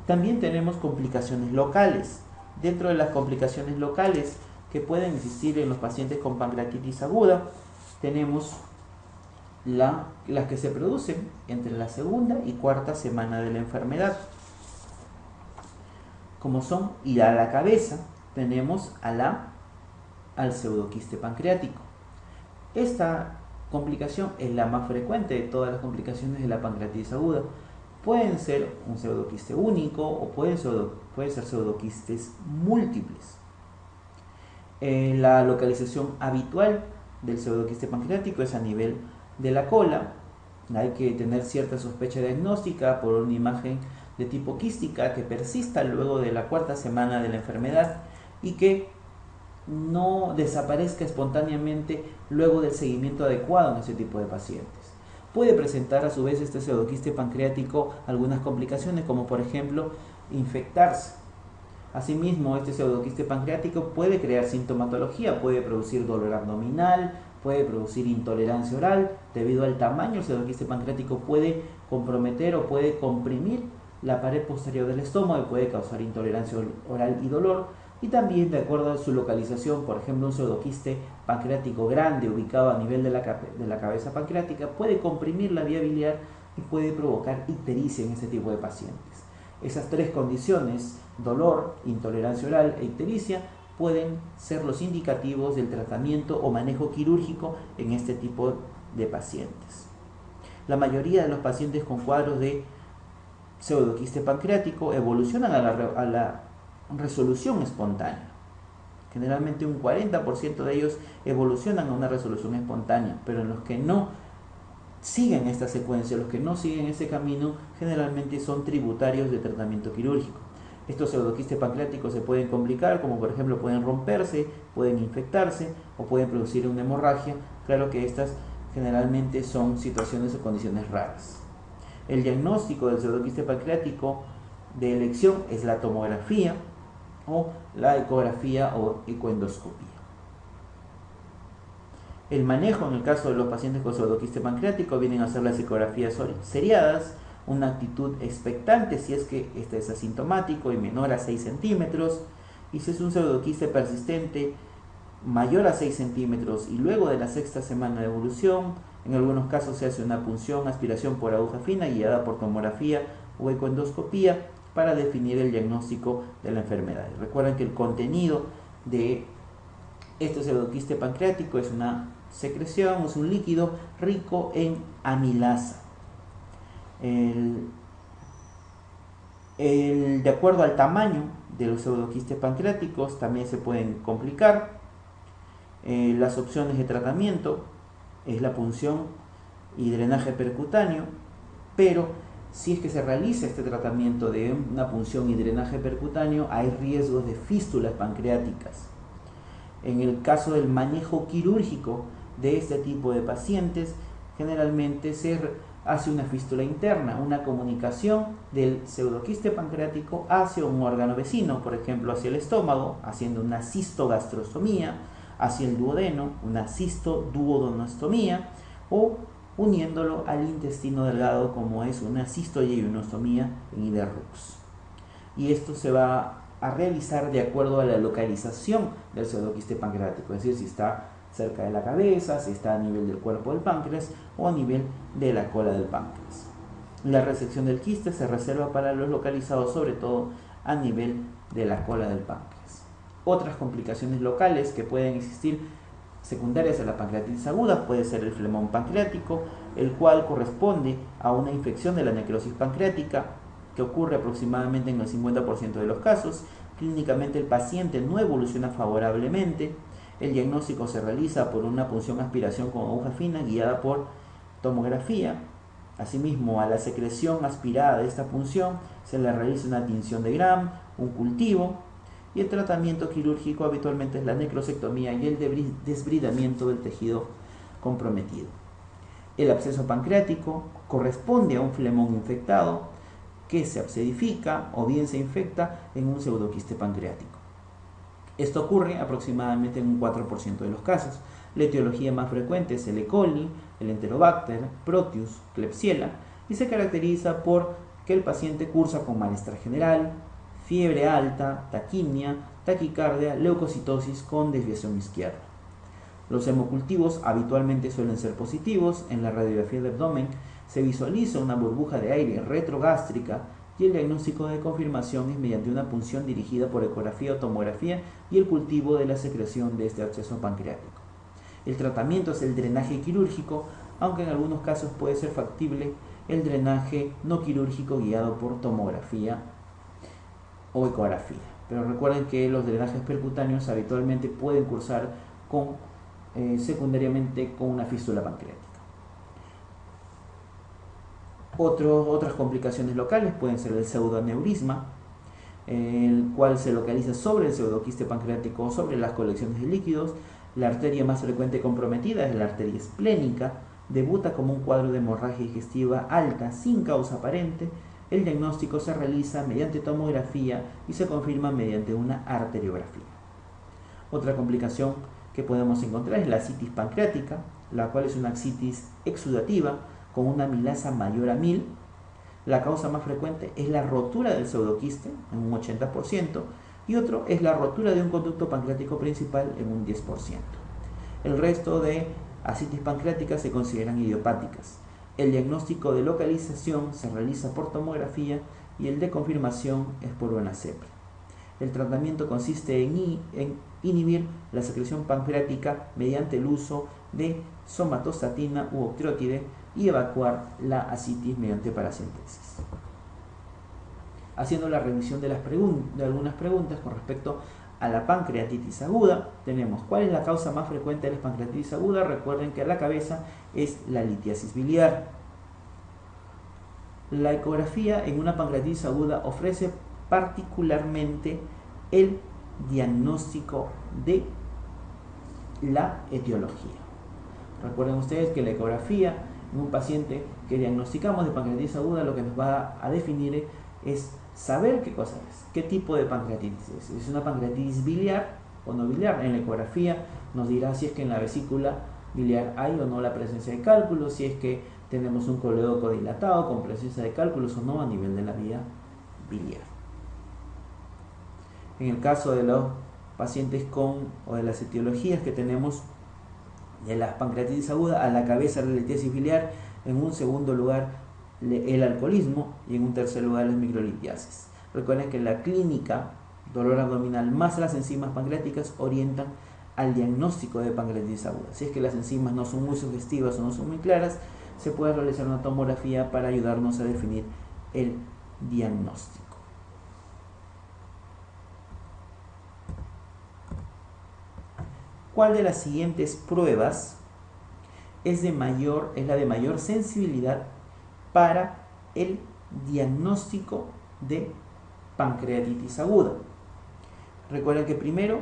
También tenemos complicaciones locales. Dentro de las complicaciones locales que pueden existir en los pacientes con pancreatitis aguda, tenemos las que se producen entre la segunda y cuarta semana de la enfermedad, como son ir a la cabeza, tenemos al pseudoquiste pancreático. Esta complicación es la más frecuente de todas las complicaciones de la pancreatitis aguda. Pueden ser un pseudoquiste único o pueden ser pseudoquistes múltiples. La localización habitual del pseudoquiste pancreático es a nivel de la cola. Hay que tener cierta sospecha diagnóstica por una imagen de tipo quística que persista luego de la 4ª semana de la enfermedad y que no desaparezca espontáneamente luego del seguimiento adecuado en ese tipo de pacientes. Puede presentar a su vez este pseudoquiste pancreático algunas complicaciones, como por ejemplo infectarse. Asimismo, este pseudoquiste pancreático puede crear sintomatología, puede producir dolor abdominal, puede producir intolerancia oral. Debido al tamaño, el pseudoquiste pancreático puede comprometer o puede comprimir la pared posterior del estómago y puede causar intolerancia oral y dolor. Y también, de acuerdo a su localización, por ejemplo, un pseudoquiste pancreático grande ubicado a nivel de la cabeza pancreática puede comprimir la vía biliar y puede provocar ictericia en este tipo de pacientes. Esas 3 condiciones, dolor, intolerancia oral e ictericia, pueden ser los indicativos del tratamiento o manejo quirúrgico en este tipo de pacientes. La mayoría de los pacientes con cuadros de pseudoquiste pancreático evolucionan a la resolución espontánea. Generalmente un 40% de ellos evolucionan a una resolución espontánea, pero en los que no siguen esta secuencia, los que no siguen ese camino, generalmente son tributarios de tratamiento quirúrgico. Estos pseudoquistes pancreáticos se pueden complicar, como por ejemplo pueden romperse, pueden infectarse o pueden producir una hemorragia. Claro que estas generalmente son situaciones o condiciones raras. El diagnóstico del pseudoquiste pancreático de elección es la tomografía o la ecografía o ecoendoscopía. El manejo en el caso de los pacientes con pseudoquiste pancreático vienen a ser las ecografías seriadas, una actitud expectante si es que este es asintomático y menor a 6 centímetros, y si es un pseudoquiste persistente mayor a 6 centímetros y luego de la sexta semana de evolución, en algunos casos se hace una punción, aspiración por aguja fina guiada por tomografía o ecoendoscopía para definir el diagnóstico de la enfermedad. Recuerden que el contenido de este pseudoquiste pancreático es una secreción, es un líquido rico en amilasa. De acuerdo al tamaño de los pseudoquistes pancreáticos también se pueden complicar. Las opciones de tratamiento es la punción y drenaje percutáneo, pero si es que se realiza este tratamiento de una punción y drenaje percutáneo, hay riesgos de fístulas pancreáticas. En el caso del manejo quirúrgico de este tipo de pacientes, generalmente se hace una fístula interna, una comunicación del pseudoquiste pancreático hacia un órgano vecino, por ejemplo hacia el estómago, haciendo una cistogastrostomía, hacia el duodeno, una cistoduodenostomía, o uniéndolo al intestino delgado como es una cistoyeyunostomía en Iderrux. Y esto se va a realizar de acuerdo a la localización del pseudoquiste pancreático, es decir, si está cerca de la cabeza, si está a nivel del cuerpo del páncreas o a nivel de la cola del páncreas. La resección del quiste se reserva para los localizados sobre todo a nivel de la cola del páncreas. Otras complicaciones locales que pueden existir secundarias a la pancreatitis aguda puede ser el flemón pancreático, el cual corresponde a una infección de la necrosis pancreática que ocurre aproximadamente en el 50% de los casos. Clínicamente el paciente no evoluciona favorablemente. El diagnóstico se realiza por una punción aspiración con aguja fina guiada por tomografía. Asimismo, a la secreción aspirada de esta punción se le realiza una tinción de Gram, un cultivo, y el tratamiento quirúrgico habitualmente es la necrosectomía y el desbridamiento del tejido comprometido. El absceso pancreático corresponde a un flemón infectado que se abscedifica o bien se infecta en un pseudoquiste pancreático. Esto ocurre aproximadamente en un 4% de los casos. La etiología más frecuente es el E. coli, el Enterobacter, Proteus, Klebsiella, y se caracteriza por que el paciente cursa con malestar general, fiebre alta, taquimia, taquicardia, leucocitosis con desviación izquierda. Los hemocultivos habitualmente suelen ser positivos. En la radiografía de abdomen se visualiza una burbuja de aire retrogástrica y el diagnóstico de confirmación es mediante una punción dirigida por ecografía o tomografía y el cultivo de la secreción de este absceso pancreático. El tratamiento es el drenaje quirúrgico, aunque en algunos casos puede ser factible el drenaje no quirúrgico guiado por tomografía o ecografía. Pero recuerden que los drenajes percutáneos habitualmente pueden cursar secundariamente con una fístula pancreática. Otras complicaciones locales pueden ser el pseudoaneurisma, el cual se localiza sobre el pseudoquiste pancreático o sobre las colecciones de líquidos. La arteria más frecuente comprometida es la arteria esplénica. Debuta como un cuadro de hemorragia digestiva alta sin causa aparente. El diagnóstico se realiza mediante tomografía y se confirma mediante una arteriografía. Otra complicación que podemos encontrar es la ascitis pancreática, la cual es una ascitis exudativa con una amilasa mayor a 1000. La causa más frecuente es la rotura del pseudoquiste en un 80% y otro es la rotura de un conducto pancreático principal en un 10%. El resto de ascitis pancreáticas se consideran idiopáticas. El diagnóstico de localización se realiza por tomografía y el de confirmación es por una cepra. El tratamiento consiste en inhibir la secreción pancreática mediante el uso de somatostatina u octreotide y evacuar la ascitis mediante paracentesis. Haciendo la revisión de algunas preguntas con respecto a la pancreatitis aguda, tenemos ¿cuál es la causa más frecuente de la pancreatitis aguda? Recuerden que a la cabeza es la litiasis biliar. La ecografía en una pancreatitis aguda ofrece particularmente el diagnóstico de la etiología. Recuerden ustedes que la ecografía En un paciente que diagnosticamos de pancreatitis aguda, lo que nos va a definir es saber qué cosa es, qué tipo de pancreatitis es. ¿Es una pancreatitis biliar o no biliar? En la ecografía nos dirá si es que en la vesícula biliar hay o no la presencia de cálculos, si es que tenemos un coledoco dilatado con presencia de cálculos o no a nivel de la vía biliar. En el caso de los pacientes o de las etiologías que tenemos de la pancreatitis aguda, a la cabeza la litiasis biliar, en un segundo lugar el alcoholismo y en un tercer lugar las microlitiasis. Recuerden que la clínica, dolor abdominal más las enzimas pancreáticas orientan al diagnóstico de pancreatitis aguda. Si es que las enzimas no son muy sugestivas o no son muy claras, se puede realizar una tomografía para ayudarnos a definir el diagnóstico. ¿Cuál de las siguientes pruebas es la de mayor sensibilidad para el diagnóstico de pancreatitis aguda? Recuerden que primero,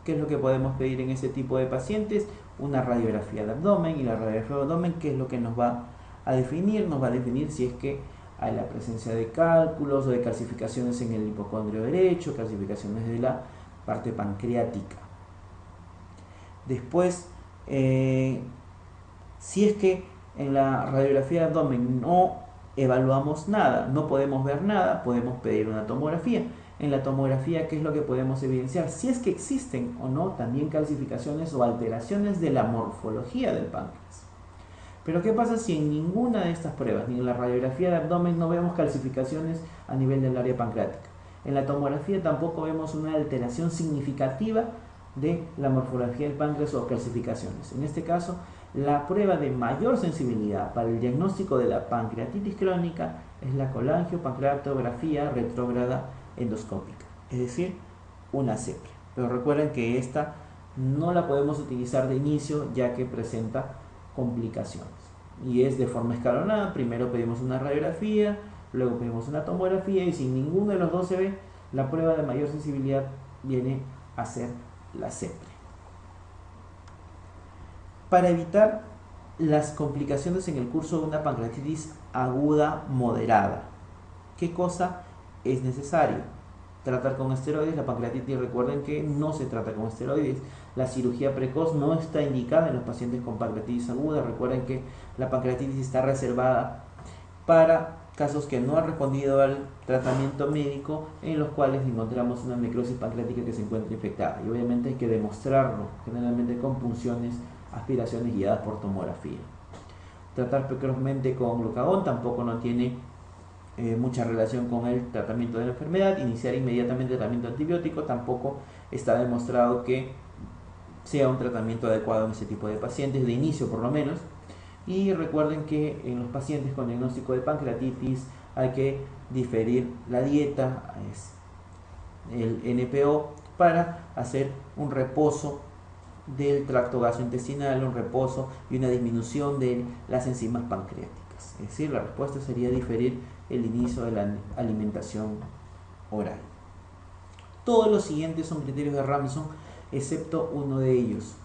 ¿qué es lo que podemos pedir en este tipo de pacientes? Una radiografía de abdomen, y la radiografía de abdomen, ¿qué es lo que nos va a definir? Nos va a definir si es que hay la presencia de cálculos o de calcificaciones en el hipocondrio derecho, calcificaciones de la parte pancreática. Después, si es que en la radiografía de abdomen no evaluamos nada, no podemos ver nada, podemos pedir una tomografía. En la tomografía, ¿qué es lo que podemos evidenciar? Si es que existen o no también calcificaciones o alteraciones de la morfología del páncreas. Pero ¿qué pasa si en ninguna de estas pruebas, ni en la radiografía de abdomen, no vemos calcificaciones a nivel del área pancreática? En la tomografía tampoco vemos una alteración significativa de la morfología del páncreas o calcificaciones. En este caso, la prueba de mayor sensibilidad para el diagnóstico de la pancreatitis crónica es la colangiopancreatografía retrógrada endoscópica, es decir, una CEPRE. Pero recuerden que esta no la podemos utilizar de inicio, ya que presenta complicaciones y es de forma escalonada. Primero pedimos una radiografía, luego pedimos una tomografía, y si ninguno de los dos se ve, la prueba de mayor sensibilidad viene a ser la CEPRE. Para evitar las complicaciones en el curso de una pancreatitis aguda moderada, ¿qué cosa es necesario? Tratar con esteroides. La pancreatitis, recuerden que no se trata con esteroides. La cirugía precoz no está indicada en los pacientes con pancreatitis aguda. Recuerden que la pancreatitis está reservada para casos que no han respondido al tratamiento médico, en los cuales encontramos una necrosis pancreática que se encuentra infectada, y obviamente hay que demostrarlo, generalmente con punciones, aspiraciones guiadas por tomografía. Tratar precozmente con glucagón tampoco no tiene mucha relación con el tratamiento de la enfermedad. Iniciar inmediatamente el tratamiento antibiótico tampoco está demostrado que sea un tratamiento adecuado en ese tipo de pacientes, de inicio por lo menos. Y recuerden que en los pacientes con diagnóstico de pancreatitis hay que diferir la dieta, el NPO, para hacer un reposo del tracto gastrointestinal, un reposo y una disminución de las enzimas pancreáticas. Es decir, la respuesta sería diferir el inicio de la alimentación oral. Todos los siguientes son criterios de Ramsson, excepto uno de ellos.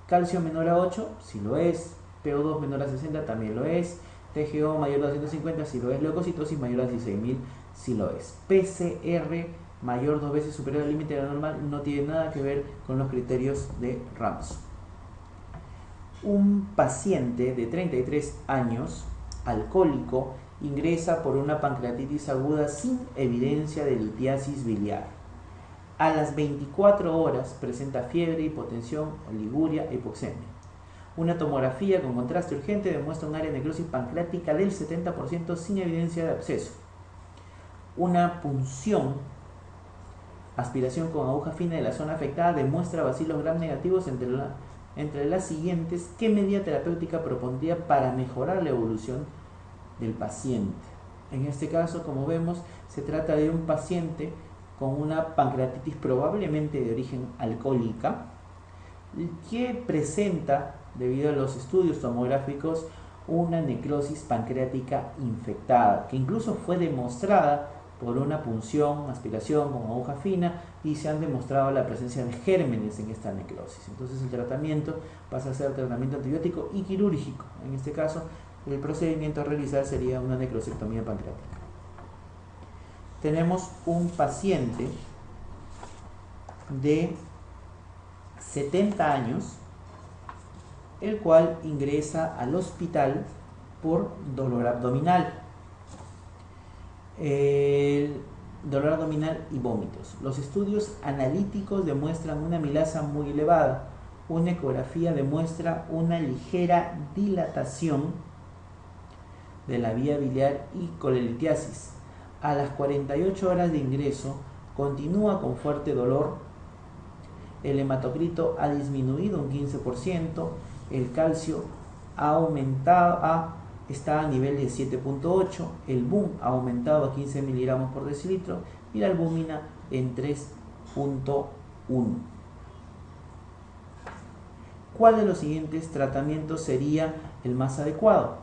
Calcio menor a 8, si lo es. PO2 menor a 60, también lo es. TGO mayor a 250, si lo es. Leucocitosis mayor a 16.000, si lo es. PCR mayor 2 veces superior al límite de la normal no tiene nada que ver con los criterios de Ramsson. Un paciente de 33 años, alcohólico, ingresa por una pancreatitis aguda sin evidencia de litiasis biliar. A las 24 horas presenta fiebre, hipotensión, oliguria e hipoxemia. Una tomografía con contraste urgente demuestra un área de necrosis pancreática del 70% sin evidencia de absceso. Una punción, aspiración con aguja fina de la zona afectada, demuestra bacilos gram negativos entre las siguientes. ¿Qué medida terapéutica propondría para mejorar la evolución del paciente? En este caso, como vemos, se trata de un paciente con una pancreatitis probablemente de origen alcohólica, que presenta, debido a los estudios tomográficos, una necrosis pancreática infectada, que incluso fue demostrada por una punción, aspiración con aguja fina, y se han demostrado la presencia de gérmenes en esta necrosis. Entonces el tratamiento pasa a ser tratamiento antibiótico y quirúrgico. En este caso, el procedimiento a realizar sería una necrosectomía pancreática. Tenemos un paciente de 70 años, el cual ingresa al hospital por dolor abdominal. El dolor abdominal y vómitos. Los estudios analíticos demuestran una amilasa muy elevada. Una ecografía demuestra una ligera dilatación de la vía biliar y colelitiasis. A las 48 horas de ingreso continúa con fuerte dolor. El hematocrito ha disminuido un 15%. El calcio ha aumentado está a nivel de 7.8, el BUM ha aumentado a 15 miligramos por decilitro y la albúmina en 3.1. ¿Cuál de los siguientes tratamientos sería el más adecuado?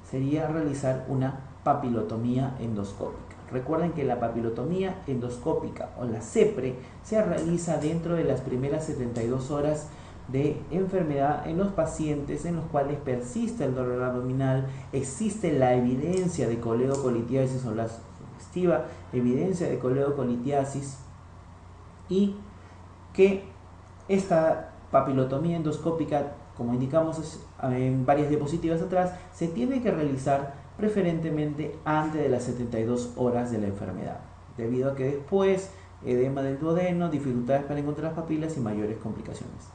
Sería realizar una papilotomía endoscópica. Recuerden que la papilotomía endoscópica o la CEPRE se realiza dentro de las primeras 72 horas de enfermedad en los pacientes en los cuales persiste el dolor abdominal, existe la evidencia de coledocolitiasis o la sugestiva evidencia de coledocolitiasis, y que esta papilotomía endoscópica, como indicamos en varias diapositivas atrás, se tiene que realizar preferentemente antes de las 72 horas de la enfermedad, debido a que después edema del duodeno, dificultades para encontrar las papilas y mayores complicaciones.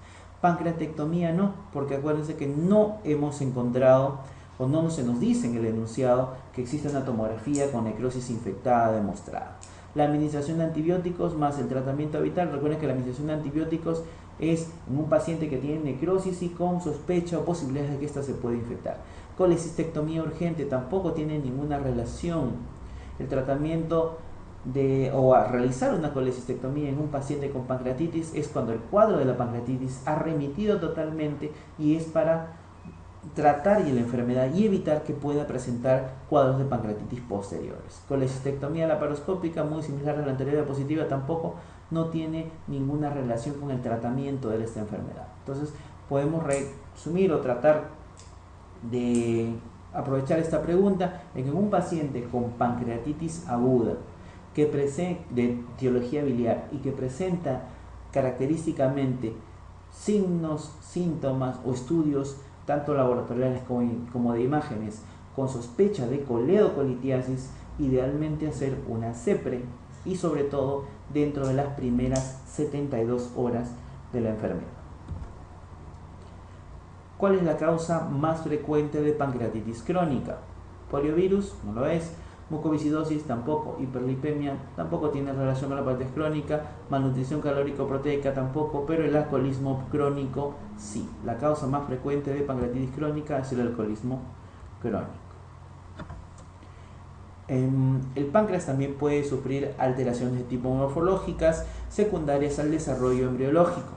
Pancreatectomía no, porque acuérdense que no hemos encontrado o no se nos dice en el enunciado que existe una tomografía con necrosis infectada demostrada. La administración de antibióticos más el tratamiento habitual. Recuerden que la administración de antibióticos es en un paciente que tiene necrosis y con sospecha o posibilidades de que ésta se pueda infectar. Colecistectomía urgente tampoco tiene ninguna relación. El tratamiento o a realizar una colecistectomía en un paciente con pancreatitis es cuando el cuadro de la pancreatitis ha remitido totalmente y es para tratar la enfermedad y evitar que pueda presentar cuadros de pancreatitis posteriores. Colecistectomía laparoscópica, muy similar a la anterior diapositiva, tampoco no tiene ninguna relación con el tratamiento de esta enfermedad. Entonces podemos resumir o tratar de aprovechar esta pregunta en que un paciente con pancreatitis aguda de etiología biliar y que presenta característicamente signos, síntomas o estudios tanto laboratoriales como de imágenes con sospecha de coledocolitiasis, idealmente hacer una CEPRE y sobre todo dentro de las primeras 72 horas de la enfermedad. ¿Cuál es la causa más frecuente de pancreatitis crónica? Poliovirus, no lo es. Mucoviscidosis tampoco, hiperlipemia tampoco tiene relación con la pancreatitis crónica, malnutrición calórico-proteica tampoco, pero el alcoholismo crónico sí. La causa más frecuente de pancreatitis crónica es el alcoholismo crónico. El páncreas también puede sufrir alteraciones de tipo morfológicas secundarias al desarrollo embriológico,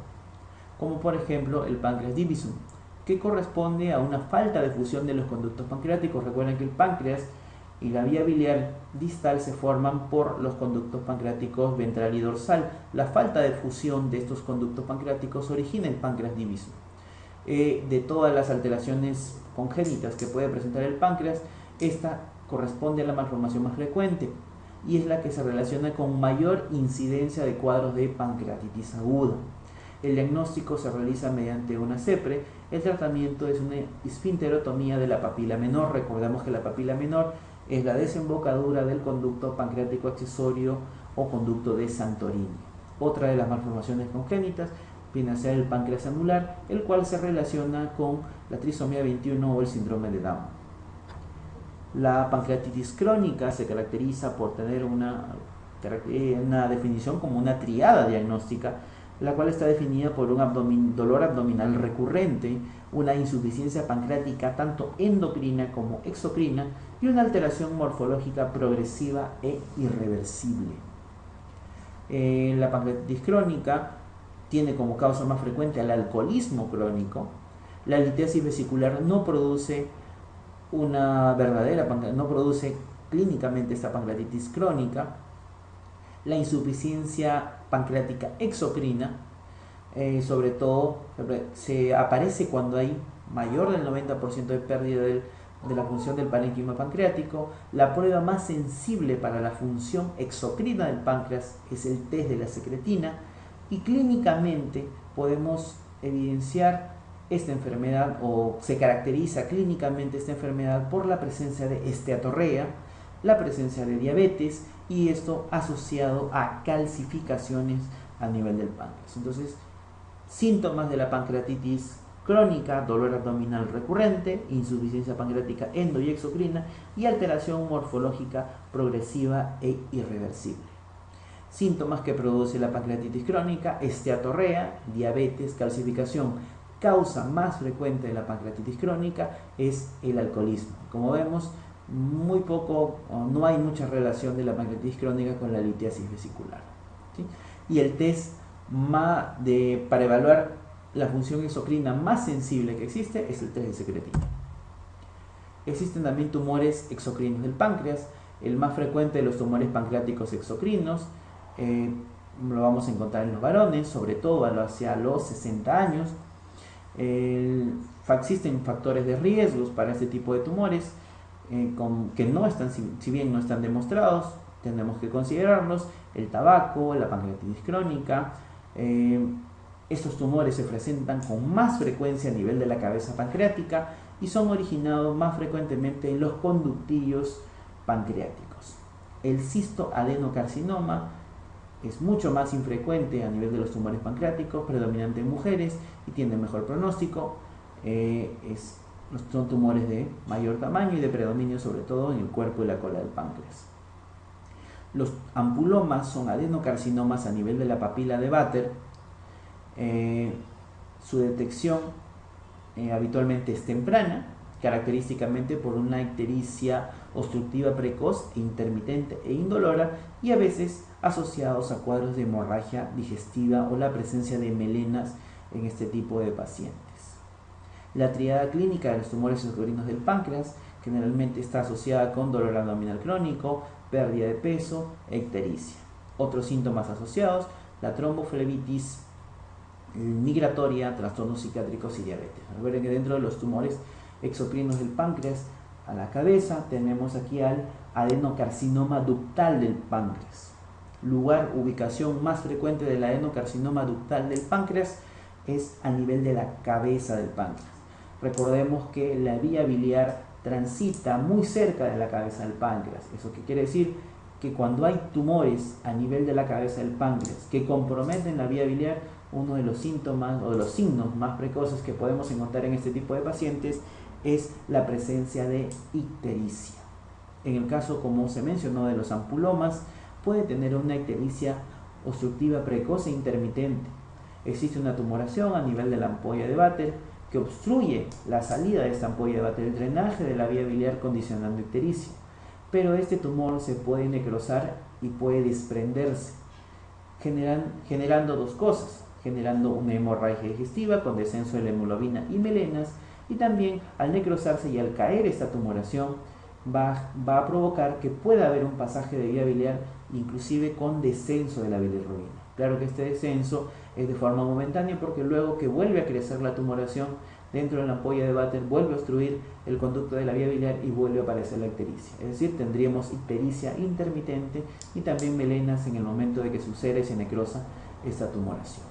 como por ejemplo el páncreas divisum, que corresponde a una falta de fusión de los conductos pancreáticos. Recuerden que el páncreas y la vía biliar distal se forman por los conductos pancreáticos ventral y dorsal. La falta de fusión de estos conductos pancreáticos origina el páncreas divisum. De todas las alteraciones congénitas que puede presentar el páncreas, esta corresponde a la malformación más frecuente y es la que se relaciona con mayor incidencia de cuadros de pancreatitis aguda. El diagnóstico se realiza mediante una CEPRE. El tratamiento es una esfinterotomía de la papila menor. Recordamos que la papila menor es la desembocadura del conducto pancreático accesorio o conducto de Santorini. Otra de las malformaciones congénitas viene a ser el páncreas anular, el cual se relaciona con la trisomía 21 o el síndrome de Down. La pancreatitis crónica se caracteriza por tener una definición como una triada diagnóstica, la cual está definida por un dolor abdominal recurrente, una insuficiencia pancreática tanto endocrina como exocrina y una alteración morfológica progresiva e irreversible. La pancreatitis crónica tiene como causa más frecuente el alcoholismo crónico. La litiasis vesicular no produce no produce clínicamente esta pancreatitis crónica. La insuficiencia pancreática exocrina, sobre todo se aparece cuando hay mayor del 90% de pérdida de la función del parénquima pancreático. La prueba más sensible para la función exocrina del páncreas es el test de la secretina, y clínicamente podemos evidenciar esta enfermedad, o se caracteriza clínicamente esta enfermedad por la presencia de esteatorrea, la presencia de diabetes, y esto asociado a calcificaciones a nivel del páncreas. Entonces, síntomas de la pancreatitis crónica: dolor abdominal recurrente, insuficiencia pancreática endo y exocrina, y alteración morfológica progresiva e irreversible. Síntomas que produce la pancreatitis crónica: esteatorrea, diabetes, calcificación. Causa más frecuente de la pancreatitis crónica es el alcoholismo. Como vemos, muy poco o no hay mucha relación de la pancreatitis crónica con la litiasis vesicular, ¿sí? Y el test para evaluar la función exocrina más sensible que existe es el test de secretina. Existen también tumores exocrinos del páncreas. El más frecuente de los tumores pancreáticos exocrinos lo vamos a encontrar en los varones, sobre todo hacia los 60 años. Existen factores de riesgos para este tipo de tumores que no están, si bien no están demostrados, tenemos que considerarlos: el tabaco, la pancreatitis crónica. Estos tumores se presentan con más frecuencia a nivel de la cabeza pancreática y son originados más frecuentemente en los conductillos pancreáticos. El cistoadenocarcinoma es mucho más infrecuente a nivel de los tumores pancreáticos, predominante en mujeres y tiene mejor pronóstico. Son tumores de mayor tamaño y de predominio sobre todo en el cuerpo y la cola del páncreas. Los ampulomas son adenocarcinomas a nivel de la papila de Vater. Su detección habitualmente es temprana, característicamente por una ictericia obstructiva precoz, intermitente e indolora, y a veces asociados a cuadros de hemorragia digestiva o la presencia de melenas en este tipo de pacientes. La triada clínica de los tumores exocrinos del páncreas generalmente está asociada con dolor abdominal crónico, pérdida de peso, ictericia. Otros síntomas asociados: la tromboflebitis migratoria, trastornos psiquiátricos y diabetes. Recuerden que dentro de los tumores exocrinos del páncreas, a la cabeza tenemos aquí al adenocarcinoma ductal del páncreas. Ubicación más frecuente del adenocarcinoma ductal del páncreas es a nivel de la cabeza del páncreas. Recordemos que la vía biliar transita muy cerca de la cabeza del páncreas. ¿Eso qué quiere decir? Que cuando hay tumores a nivel de la cabeza del páncreas que comprometen la vía biliar, uno de los síntomas o de los signos más precoces que podemos encontrar en este tipo de pacientes es la presencia de ictericia. En el caso, como se mencionó, de los ampulomas, puede tener una ictericia obstructiva precoz e intermitente. Existe una tumoración a nivel de la ampolla de Vater que obstruye la salida de esta ampolla de Vater, el drenaje de la vía biliar, condicionando ictericia. Pero este tumor se puede necrosar y puede desprenderse, generando dos cosas: generando una hemorragia digestiva con descenso de la hemoglobina y melenas, y también al necrosarse y al caer esta tumoración va a provocar que pueda haber un pasaje de vía biliar, inclusive con descenso de la bilirrubina. Claro que este descenso es de forma momentánea, porque luego que vuelve a crecer la tumoración dentro de la ampolla de Vater, vuelve a obstruir el conducto de la vía biliar y vuelve a aparecer la ictericia. Es decir, tendríamos ictericia intermitente y también melenas en el momento de que sucede y se necrosa esta tumoración.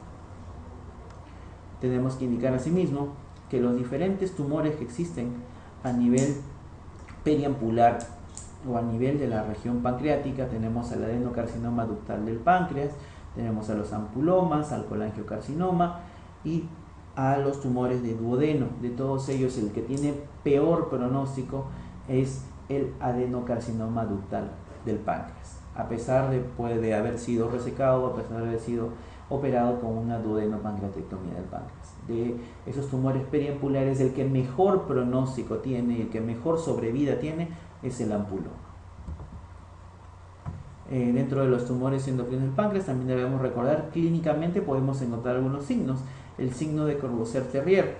Tenemos que indicar asimismo que los diferentes tumores que existen a nivel periampular o a nivel de la región pancreática: tenemos al adenocarcinoma ductal del páncreas, tenemos a los ampulomas, al colangiocarcinoma y a los tumores de duodeno. De todos ellos, el que tiene peor pronóstico es el adenocarcinoma ductal del páncreas, a pesar de haber sido resecado, a pesar de haber sido operado con una duodenopancreatectomía del páncreas. De esos tumores periampulares, el que mejor pronóstico tiene y el que mejor sobrevida tiene es el ampuloma. Dentro de los tumores endocrinos del páncreas también debemos recordar: clínicamente podemos encontrar algunos signos. El signo de Corbusier-Terrier,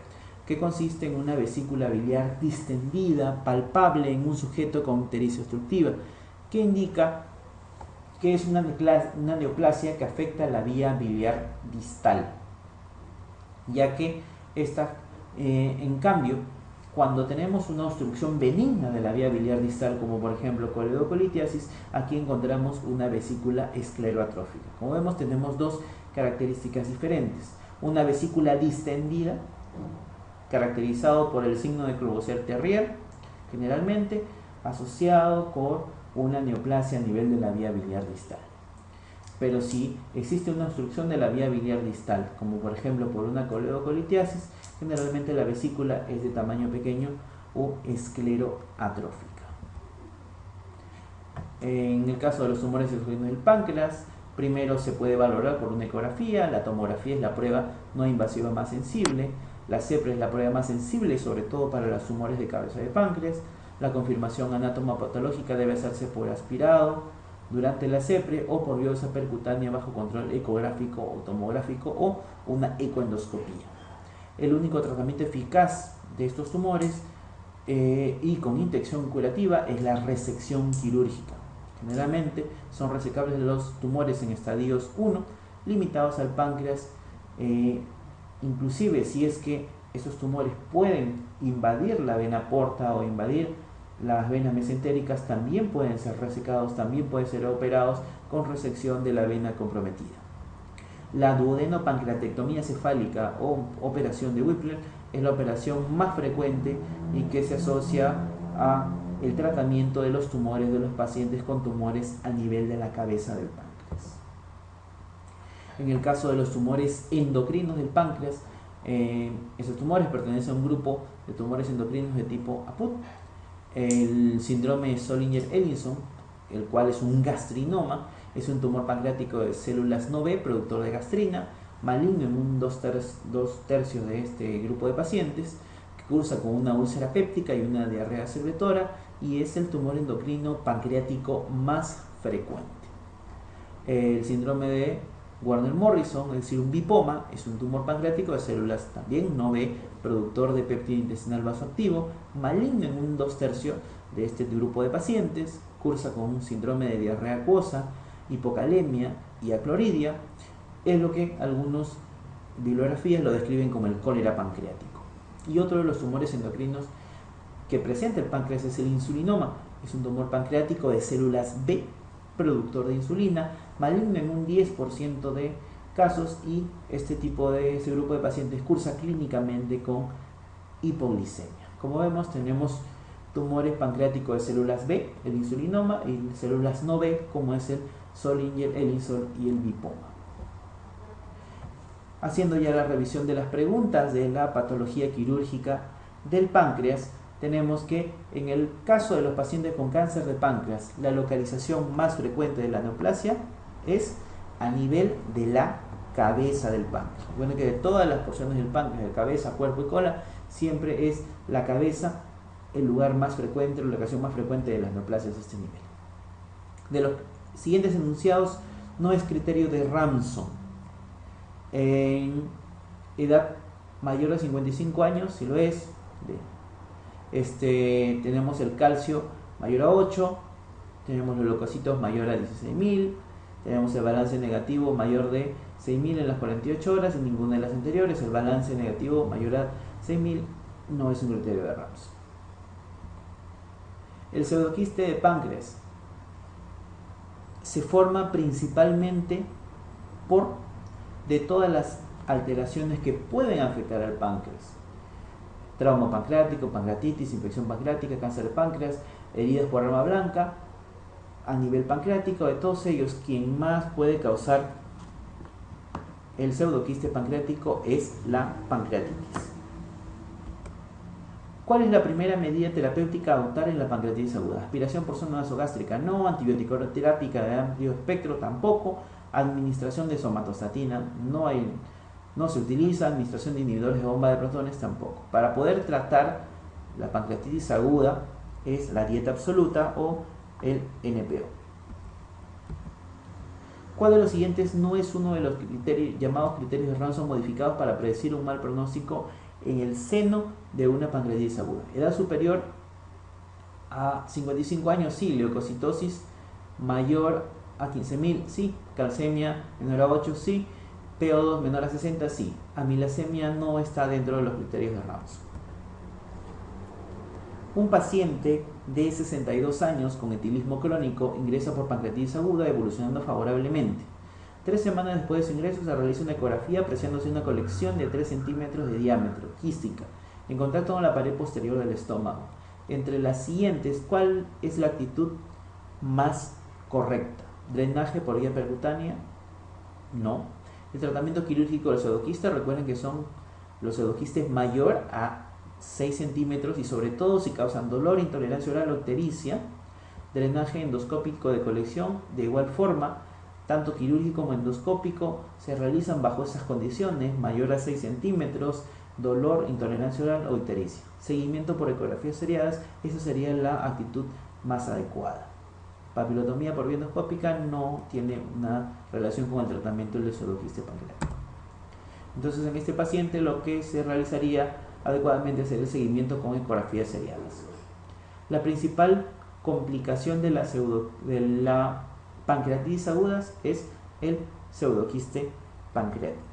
que consiste en una vesícula biliar distendida, palpable en un sujeto con ictericia obstructiva, que indica que es una neoplasia que afecta la vía biliar distal, ya que esta, en cambio, cuando tenemos una obstrucción benigna de la vía biliar distal, como por ejemplo coledocolitiasis, aquí encontramos una vesícula escleroatrófica. Como vemos, tenemos dos características diferentes. Una vesícula distendida, caracterizado por el signo de Courvoisier-Terrier, generalmente asociado con una neoplasia a nivel de la vía biliar distal. Pero si existe una obstrucción de la vía biliar distal, como por ejemplo por una coledocolitiasis, generalmente la vesícula es de tamaño pequeño o escleroatrófica. En el caso de los tumores exocrinos del páncreas, primero se puede valorar por una ecografía. La tomografía es la prueba no invasiva más sensible. La CEPRE es la prueba más sensible, sobre todo para los tumores de cabeza de páncreas. La confirmación anatomopatológica debe hacerse por aspirado durante la CEPRE o por biopsia percutánea bajo control ecográfico o tomográfico o una ecoendoscopía. El único tratamiento eficaz de estos tumores y con intención curativa es la resección quirúrgica. Generalmente son resecables los tumores en estadios 1, limitados al páncreas, inclusive si es que esos tumores pueden invadir la vena porta o invadir las venas mesentéricas, también pueden ser resecados, también pueden ser operados con resección de la vena comprometida. La duodenopancreatectomía cefálica o operación de Whipler es la operación más frecuente y que se asocia a el tratamiento de los tumores de los pacientes con tumores a nivel de la cabeza del páncreas. En el caso de los tumores endocrinos del páncreas, esos tumores pertenecen a un grupo de tumores endocrinos de tipo APUT. El síndrome de Zollinger-Ellison, el cual es un gastrinoma, es un tumor pancreático de células no B, productor de gastrina, maligno en un 2/3 de este grupo de pacientes, que cursa con una úlcera péptica y una diarrea secretora, y es el tumor endocrino pancreático más frecuente. El síndrome de Werner-Morrison, es decir, un bipoma, es un tumor pancreático de células también no B, productor de péptido intestinal vasoactivo, maligno en un 2/3 de este grupo de pacientes, cursa con un síndrome de diarrea acuosa, hipocalemia y acloridia, es lo que algunos bibliografías lo describen como el cólera pancreático. Y otro de los tumores endocrinos que presenta el páncreas es el insulinoma, es un tumor pancreático de células B, productor de insulina, maligno en un 10% de casos, y ese grupo de pacientes cursa clínicamente con hipoglicemia. Como vemos, tenemos tumores pancreáticos de células B, el insulinoma, y células no B, como es el Zollinger-Ellison y el bipoma. Haciendo ya la revisión de las preguntas de la patología quirúrgica del páncreas, tenemos que en el caso de los pacientes con cáncer de páncreas, la localización más frecuente de la neoplasia es a nivel de la cabeza del páncreas. Bueno, que de todas las porciones del páncreas, de cabeza, cuerpo y cola, siempre es la cabeza el lugar más frecuente, la locación más frecuente de las neoplasias de este nivel. De los siguientes enunciados no es criterio de Ramsson. En edad mayor de 55 años, si lo es, tenemos el calcio mayor a 8, tenemos los leucocitos mayor a 16.000, tenemos el balance negativo mayor de 6.000 en las 48 horas, en ninguna de las anteriores. El balance negativo mayor a 6.000 no es un criterio de Ramsson. El pseudoquiste de páncreas se forma principalmente de todas las alteraciones que pueden afectar al páncreas: trauma pancreático, pancreatitis, infección pancreática, cáncer de páncreas, heridas por arma blanca. A nivel pancreático, de todos ellos, quien más puede causar el pseudoquiste pancreático es la pancreatitis. ¿Cuál es la primera medida terapéutica a adoptar en la pancreatitis aguda? Aspiración por zona nasogástrica, no. Antibiótico terápica de amplio espectro, tampoco. Administración de somatostatina, no se utiliza. Administración de inhibidores de bomba de protones, tampoco. Para poder tratar la pancreatitis aguda es la dieta absoluta o el NPO. ¿Cuál de los siguientes no es uno de los llamados criterios de Ramsson modificados para predecir un mal pronóstico en el seno de una pancreatitis aguda? Edad superior a 55 años, sí. Leucocitosis mayor a 15.000, sí. Calcemia menor a 8, sí. PO2 menor a 60, sí. Amilasemia no está dentro de los criterios de Ramos. Un paciente de 62 años con etilismo crónico ingresa por pancreatitis aguda evolucionando favorablemente. 3 semanas después de su ingreso se realiza una ecografía apreciándose una colección de 3 centímetros de diámetro, quística, en contacto con la pared posterior del estómago. Entre las siguientes, ¿cuál es la actitud más correcta? ¿Drenaje por vía percutánea? No. El tratamiento quirúrgico del pseudoquiste, recuerden que son los pseudoquistes mayor a 6 centímetros y sobre todo si causan dolor, intolerancia oral o ictericia. Drenaje endoscópico de colección, de igual forma, tanto quirúrgico como endoscópico, se realizan bajo esas condiciones, mayor a 6 centímetros, dolor, intolerancia oral o ictericia. Seguimiento por ecografías seriadas, esa sería la actitud más adecuada. Papilotomía por vía endoscópica no tiene una relación con el tratamiento del pseudoquiste pancreático. Entonces, en este paciente lo que se realizaría adecuadamente es el seguimiento con ecografías seriadas. La principal complicación de la pancreatitis agudas es el pseudoquiste pancreático.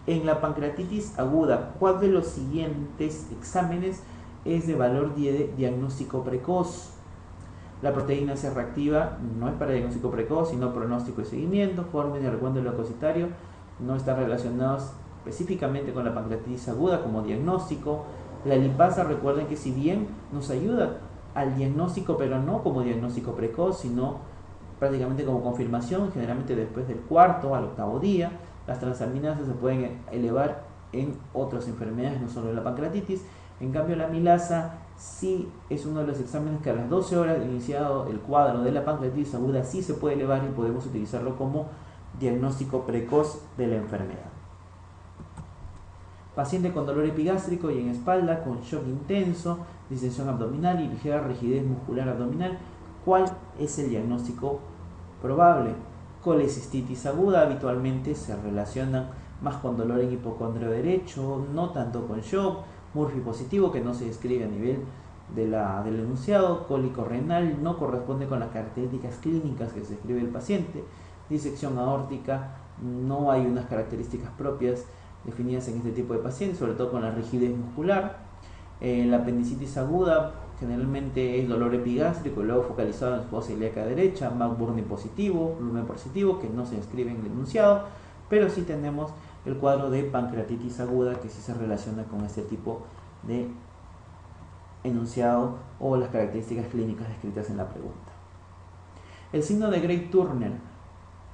En la pancreatitis aguda, ¿cuál de los siguientes exámenes es de valor de diagnóstico precoz? La proteína C reactiva no es para diagnóstico precoz, sino pronóstico y seguimiento. Formen y recuento leucocitario no están relacionados específicamente con la pancreatitis aguda como diagnóstico. La lipasa, recuerden que si bien nos ayuda al diagnóstico, pero no como diagnóstico precoz, sino prácticamente como confirmación, generalmente después del 4.º al 8.º día. Las transaminasas se pueden elevar en otras enfermedades, no solo en la pancreatitis. En cambio, la amilasa sí es uno de los exámenes que a las 12 horas de iniciado el cuadro de la pancreatitis aguda sí se puede elevar y podemos utilizarlo como diagnóstico precoz de la enfermedad. Paciente con dolor epigástrico y en espalda, con shock intenso, distensión abdominal y ligera rigidez muscular abdominal. ¿Cuál es el diagnóstico probable? Colecistitis aguda habitualmente se relaciona más con dolor en hipocondrio derecho, no tanto con shock. Murphy positivo, que no se describe a nivel del enunciado. Cólico renal no corresponde con las características clínicas que se describe el paciente. Disección aórtica, no hay unas características propias definidas en este tipo de pacientes, sobre todo con la rigidez muscular. La apendicitis aguda generalmente es dolor epigástrico y luego focalizado en su fosa ilíaca derecha. McBurney positivo, Blume positivo, que no se describe en el enunciado, pero sí tenemos el cuadro de pancreatitis aguda que sí se relaciona con este tipo de enunciado o las características clínicas descritas en la pregunta. El signo de Gray-Turner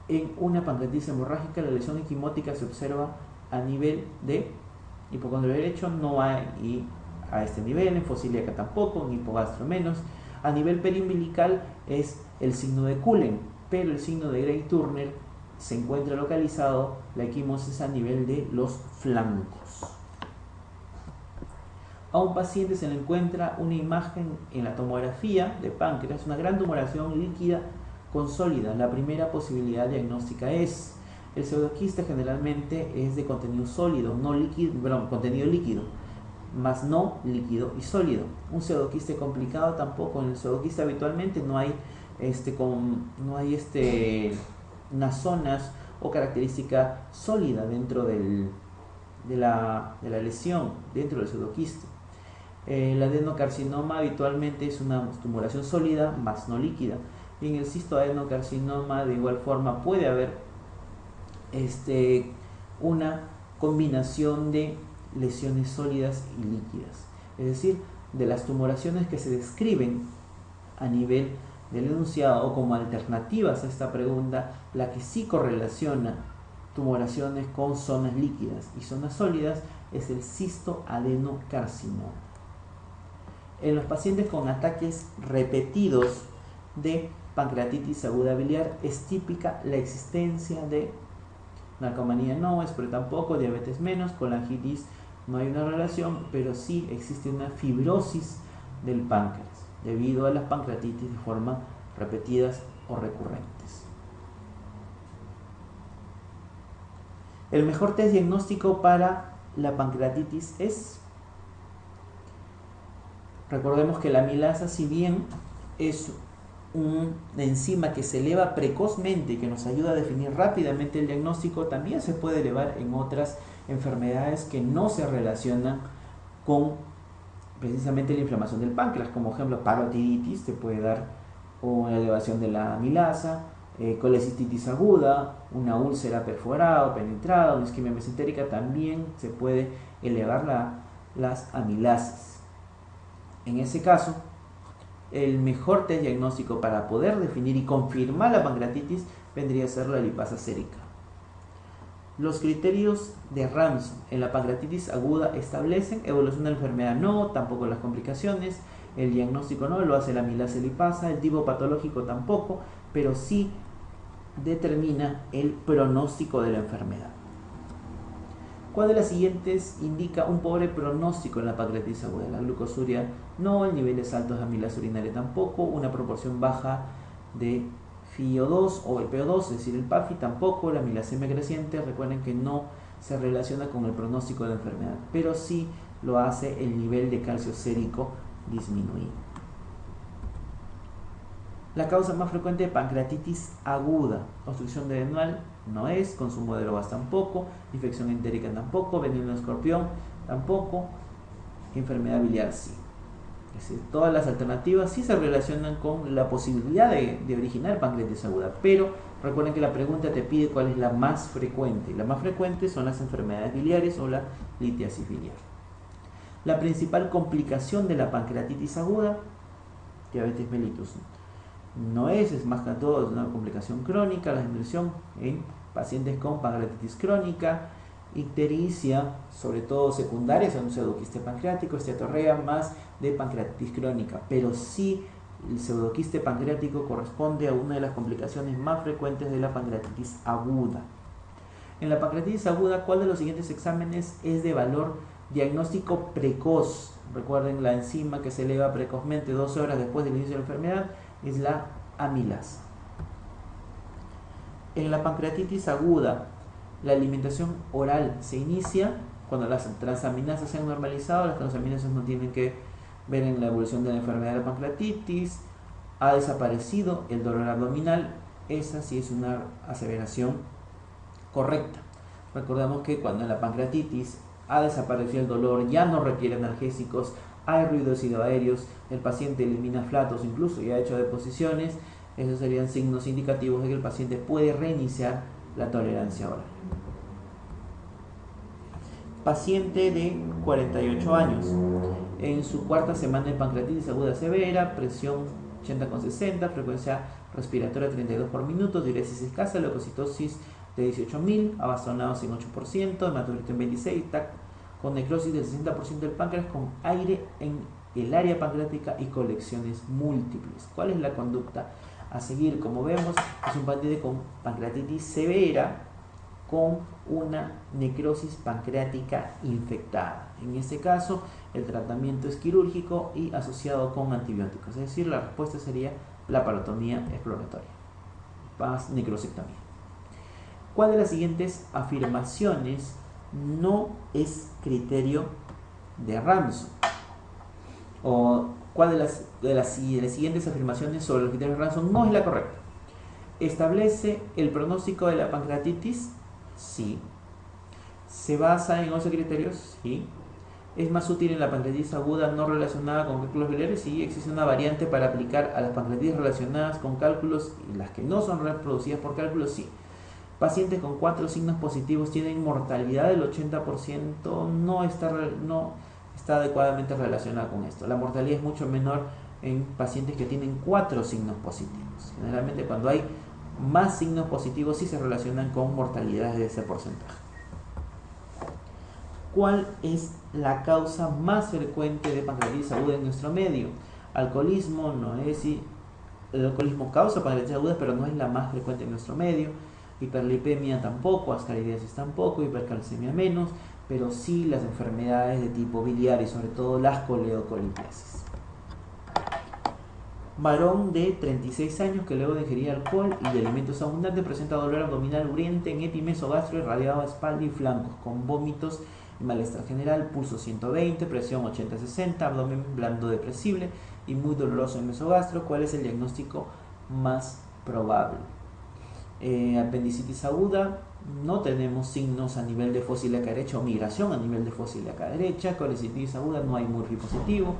en una pancreatitis hemorrágica, la lesión equimótica se observa a nivel de hipocondrio derecho, no hay a este nivel, en fosa ilíaca tampoco, en hipogastro menos. A nivel periumbilical es el signo de Cullen, pero el signo de Gray-Turner se encuentra localizado la equimosis a nivel de los flancos. A un paciente se le encuentra una imagen en la tomografía de páncreas, una gran tumoración líquida con sólida. La primera posibilidad diagnóstica es el pseudoquiste, generalmente es de contenido sólido, no líquido, contenido líquido, más no líquido y sólido. Un pseudoquiste complicado tampoco. En el pseudoquiste habitualmente no hay unas zonas o característica sólida dentro de la lesión, dentro del pseudoquiste. El adenocarcinoma habitualmente es una tumoración sólida más no líquida, y en el cistoadenocarcinoma de igual forma puede haber una combinación de lesiones sólidas y líquidas, es decir, de las tumoraciones que se describen a nivel del enunciado o como alternativas a esta pregunta, la que sí correlaciona tumoraciones con zonas líquidas y zonas sólidas es el cistoadenocarcinoma. En los pacientes con ataques repetidos de pancreatitis aguda biliar es típica la existencia de narcomanía, no, pero tampoco, diabetes menos, colangitis no hay una relación, pero sí existe una fibrosis del páncreas debido a las pancreatitis de forma repetidas o recurrentes. El mejor test diagnóstico para la pancreatitis es, recordemos que la amilasa, si bien es una enzima que se eleva precozmente y que nos ayuda a definir rápidamente el diagnóstico, también se puede elevar en otras enfermedades que no se relacionan con precisamente la inflamación del páncreas, como ejemplo parotiditis, te puede dar una elevación de la amilasa, colecistitis aguda, una úlcera perforada o penetrada, una isquemia mesentérica, también se puede elevar las amilasas. En ese caso, el mejor test diagnóstico para poder definir y confirmar la pancreatitis vendría a ser la lipasa sérica. Los criterios de Ramsay en la pancreatitis aguda establecen evolución de la enfermedad no, tampoco las complicaciones, el diagnóstico no lo hace la amilasa lipasa, el tipo patológico tampoco, pero sí determina el pronóstico de la enfermedad. ¿Cuál de las siguientes indica un pobre pronóstico en la pancreatitis aguda? La glucosuria no, el niveles altos de amilasa urinaria tampoco, una proporción baja de FiO2 o el PO2, es decir, el PAFI tampoco, la amilasemia creciente, recuerden que no se relaciona con el pronóstico de la enfermedad, pero sí lo hace el nivel de calcio sérico disminuido. La causa más frecuente de pancreatitis aguda, obstrucción de adenal no es, consumo de drogas tampoco, infección entérica tampoco, veneno de escorpión tampoco, enfermedad biliar sí. Es decir, todas las alternativas sí se relacionan con la posibilidad de originar pancreatitis aguda, pero recuerden que la pregunta te pide cuál es la más frecuente. La más frecuente son las enfermedades biliares o la litiasis biliar. La principal complicación de la pancreatitis aguda, diabetes mellitus, no es más que todo una complicación crónica, la desnutrición en pacientes con pancreatitis crónica, ictericia, sobre todo secundaria, son pseudoquiste pancreático, esteatorrea, más de pancreatitis crónica, pero sí el pseudoquiste pancreático corresponde a una de las complicaciones más frecuentes de la pancreatitis aguda. En la pancreatitis aguda, ¿cuál de los siguientes exámenes es de valor diagnóstico precoz? Recuerden, la enzima que se eleva precozmente 12 horas después del inicio de la enfermedad es la amilasa. En la pancreatitis aguda, la alimentación oral se inicia cuando las transaminasas se han normalizado. Las transaminasas no tienen que ver en la evolución de la enfermedad de la pancreatitis. Ha desaparecido el dolor abdominal. Esa sí es una aseveración correcta. Recordemos que cuando en la pancreatitis ha desaparecido el dolor, ya no requiere analgésicos, hay ruidos aéreos, el paciente elimina flatos, incluso ya ha hecho deposiciones, esos serían signos indicativos de que el paciente puede reiniciar la tolerancia oral. Paciente de 48 años, en su cuarta semana de pancreatitis aguda severa, presión 80/60, frecuencia respiratoria 32 por minuto, diuresis escasa, leucocitosis de 18.000, abastonados en 8%, hematocrito en 26, TAC con necrosis del 60% del páncreas, con aire en el área pancreática y colecciones múltiples. ¿Cuál es la conducta a seguir? Como vemos, es un paciente con pancreatitis severa con una necrosis pancreática infectada. En este caso, el tratamiento es quirúrgico y asociado con antibióticos, es decir, la respuesta sería laparotomía exploratoria más necrosectomía. ¿Cuál de las siguientes afirmaciones no es criterio de Ramsay? ¿O cuál de las siguientes afirmaciones sobre los criterios de Ramsay no es la correcta? ¿Establece el pronóstico de la pancreatitis? Sí. ¿Se basa en 11 criterios? Sí. ¿Es más útil en la pancreatitis aguda no relacionada con cálculos biliares? Sí. ¿Existe una variante para aplicar a las pancreatitis relacionadas con cálculos y las que no son reproducidas por cálculos? Sí. Pacientes con 4 signos positivos tienen mortalidad del 80%, no está adecuadamente relacionada con esto. La mortalidad es mucho menor en pacientes que tienen 4 signos positivos. Generalmente cuando hay más signos positivos sí se relacionan con mortalidades de ese porcentaje. ¿Cuál es la causa más frecuente de pancreatitis aguda en nuestro medio? Alcoholismo no es, el alcoholismo causa pancreatitis aguda, pero no es la más frecuente en nuestro medio. Hiperlipemia tampoco, ascaridiasis tampoco, hipercalcemia menos, pero sí las enfermedades de tipo biliar y sobre todo las coleocolitiasis. Varón de 36 años que luego de ingerir alcohol y de alimentos abundantes presenta dolor abdominal urgente en epimesogastro irradiado a espalda y flancos, con vómitos y malestar general, pulso 120, presión 80/60, abdomen blando depresible, y muy doloroso en el mesogastro. ¿Cuál es el diagnóstico más probable? Apendicitis aguda, no tenemos signos a nivel de fosa ilíaca derecha o migración a nivel de fosa ilíaca derecha. Colecitis aguda, no hay MURPHI positivo.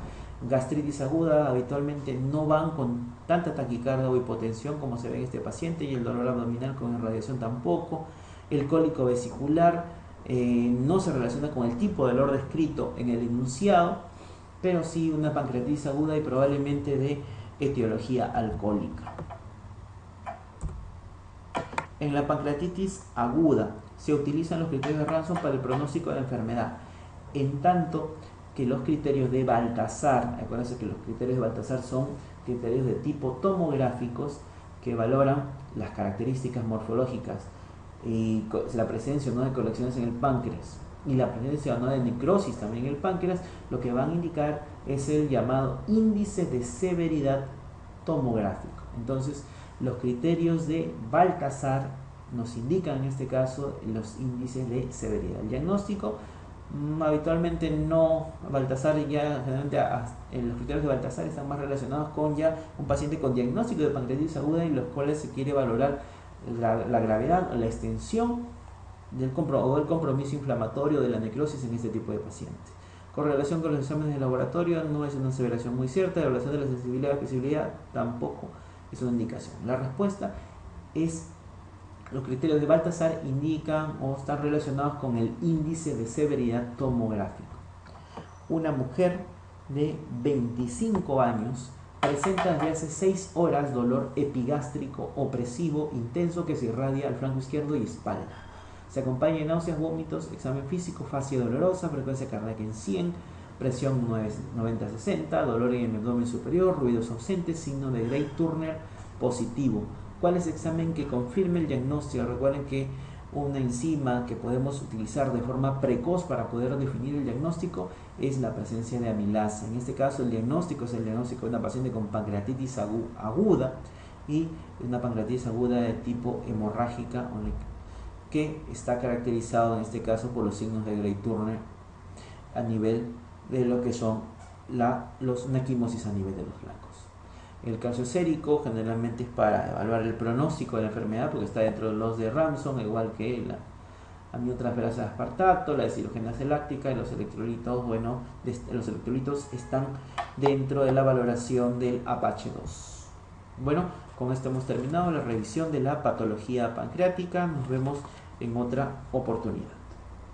Gastritis aguda, habitualmente no van con tanta taquicardia o hipotensión como se ve en este paciente, y el dolor abdominal con irradiación tampoco. El cólico vesicular no se relaciona con el tipo de dolor descrito en el enunciado, pero sí una pancreatitis aguda y probablemente de etiología alcohólica. En la pancreatitis aguda se utilizan los criterios de Ransom para el pronóstico de la enfermedad, en tanto que los criterios de Baltasar, acuérdense que los criterios de Baltasar son criterios de tipo tomográficos que valoran las características morfológicas y la presencia o no de colecciones en el páncreas y la presencia o no de necrosis también en el páncreas. Lo que van a indicar es el llamado índice de severidad tomográfico. Entonces, los criterios de Baltasar nos indican en este caso los índices de severidad. El diagnóstico, habitualmente no, Baltasar ya generalmente los criterios de Baltasar están más relacionados con ya un paciente con diagnóstico de pancreatitis aguda, en los cuales se quiere valorar la gravedad o la extensión del compromiso inflamatorio de la necrosis en este tipo de pacientes. Correlación con los exámenes de laboratorio no es una aseveración muy cierta. La evaluación de la sensibilidad y especificidad tampoco es una indicación. La respuesta es: los criterios de Baltasar indican o están relacionados con el índice de severidad tomográfico. Una mujer de 25 años presenta desde hace 6 horas dolor epigástrico opresivo intenso que se irradia al flanco izquierdo y espalda. Se acompaña de náuseas, vómitos, examen físico, fascia dolorosa, frecuencia cardíaca en 100, presión 90-60, dolor en el abdomen superior, ruidos ausentes, signo de Gray-Turner positivo. ¿Cuál es el examen que confirme el diagnóstico? Recuerden que una enzima que podemos utilizar de forma precoz para poder definir el diagnóstico es la presencia de amilasa. En este caso, el diagnóstico es el diagnóstico de una paciente con pancreatitis aguda, y una pancreatitis aguda de tipo hemorrágica, que está caracterizado en este caso por los signos de Gray-Turner a nivel de lo que son una equimosis a nivel de los flancos. El calcio sérico generalmente es para evaluar el pronóstico de la enfermedad, porque está dentro de los de Ransom, igual que la aminotransferasa de aspartato, la deshidrogenasa láctica, y los electrolitos, los electrolitos están dentro de la valoración del APH2. Bueno, con esto hemos terminado la revisión de la patología pancreática. Nos vemos en otra oportunidad.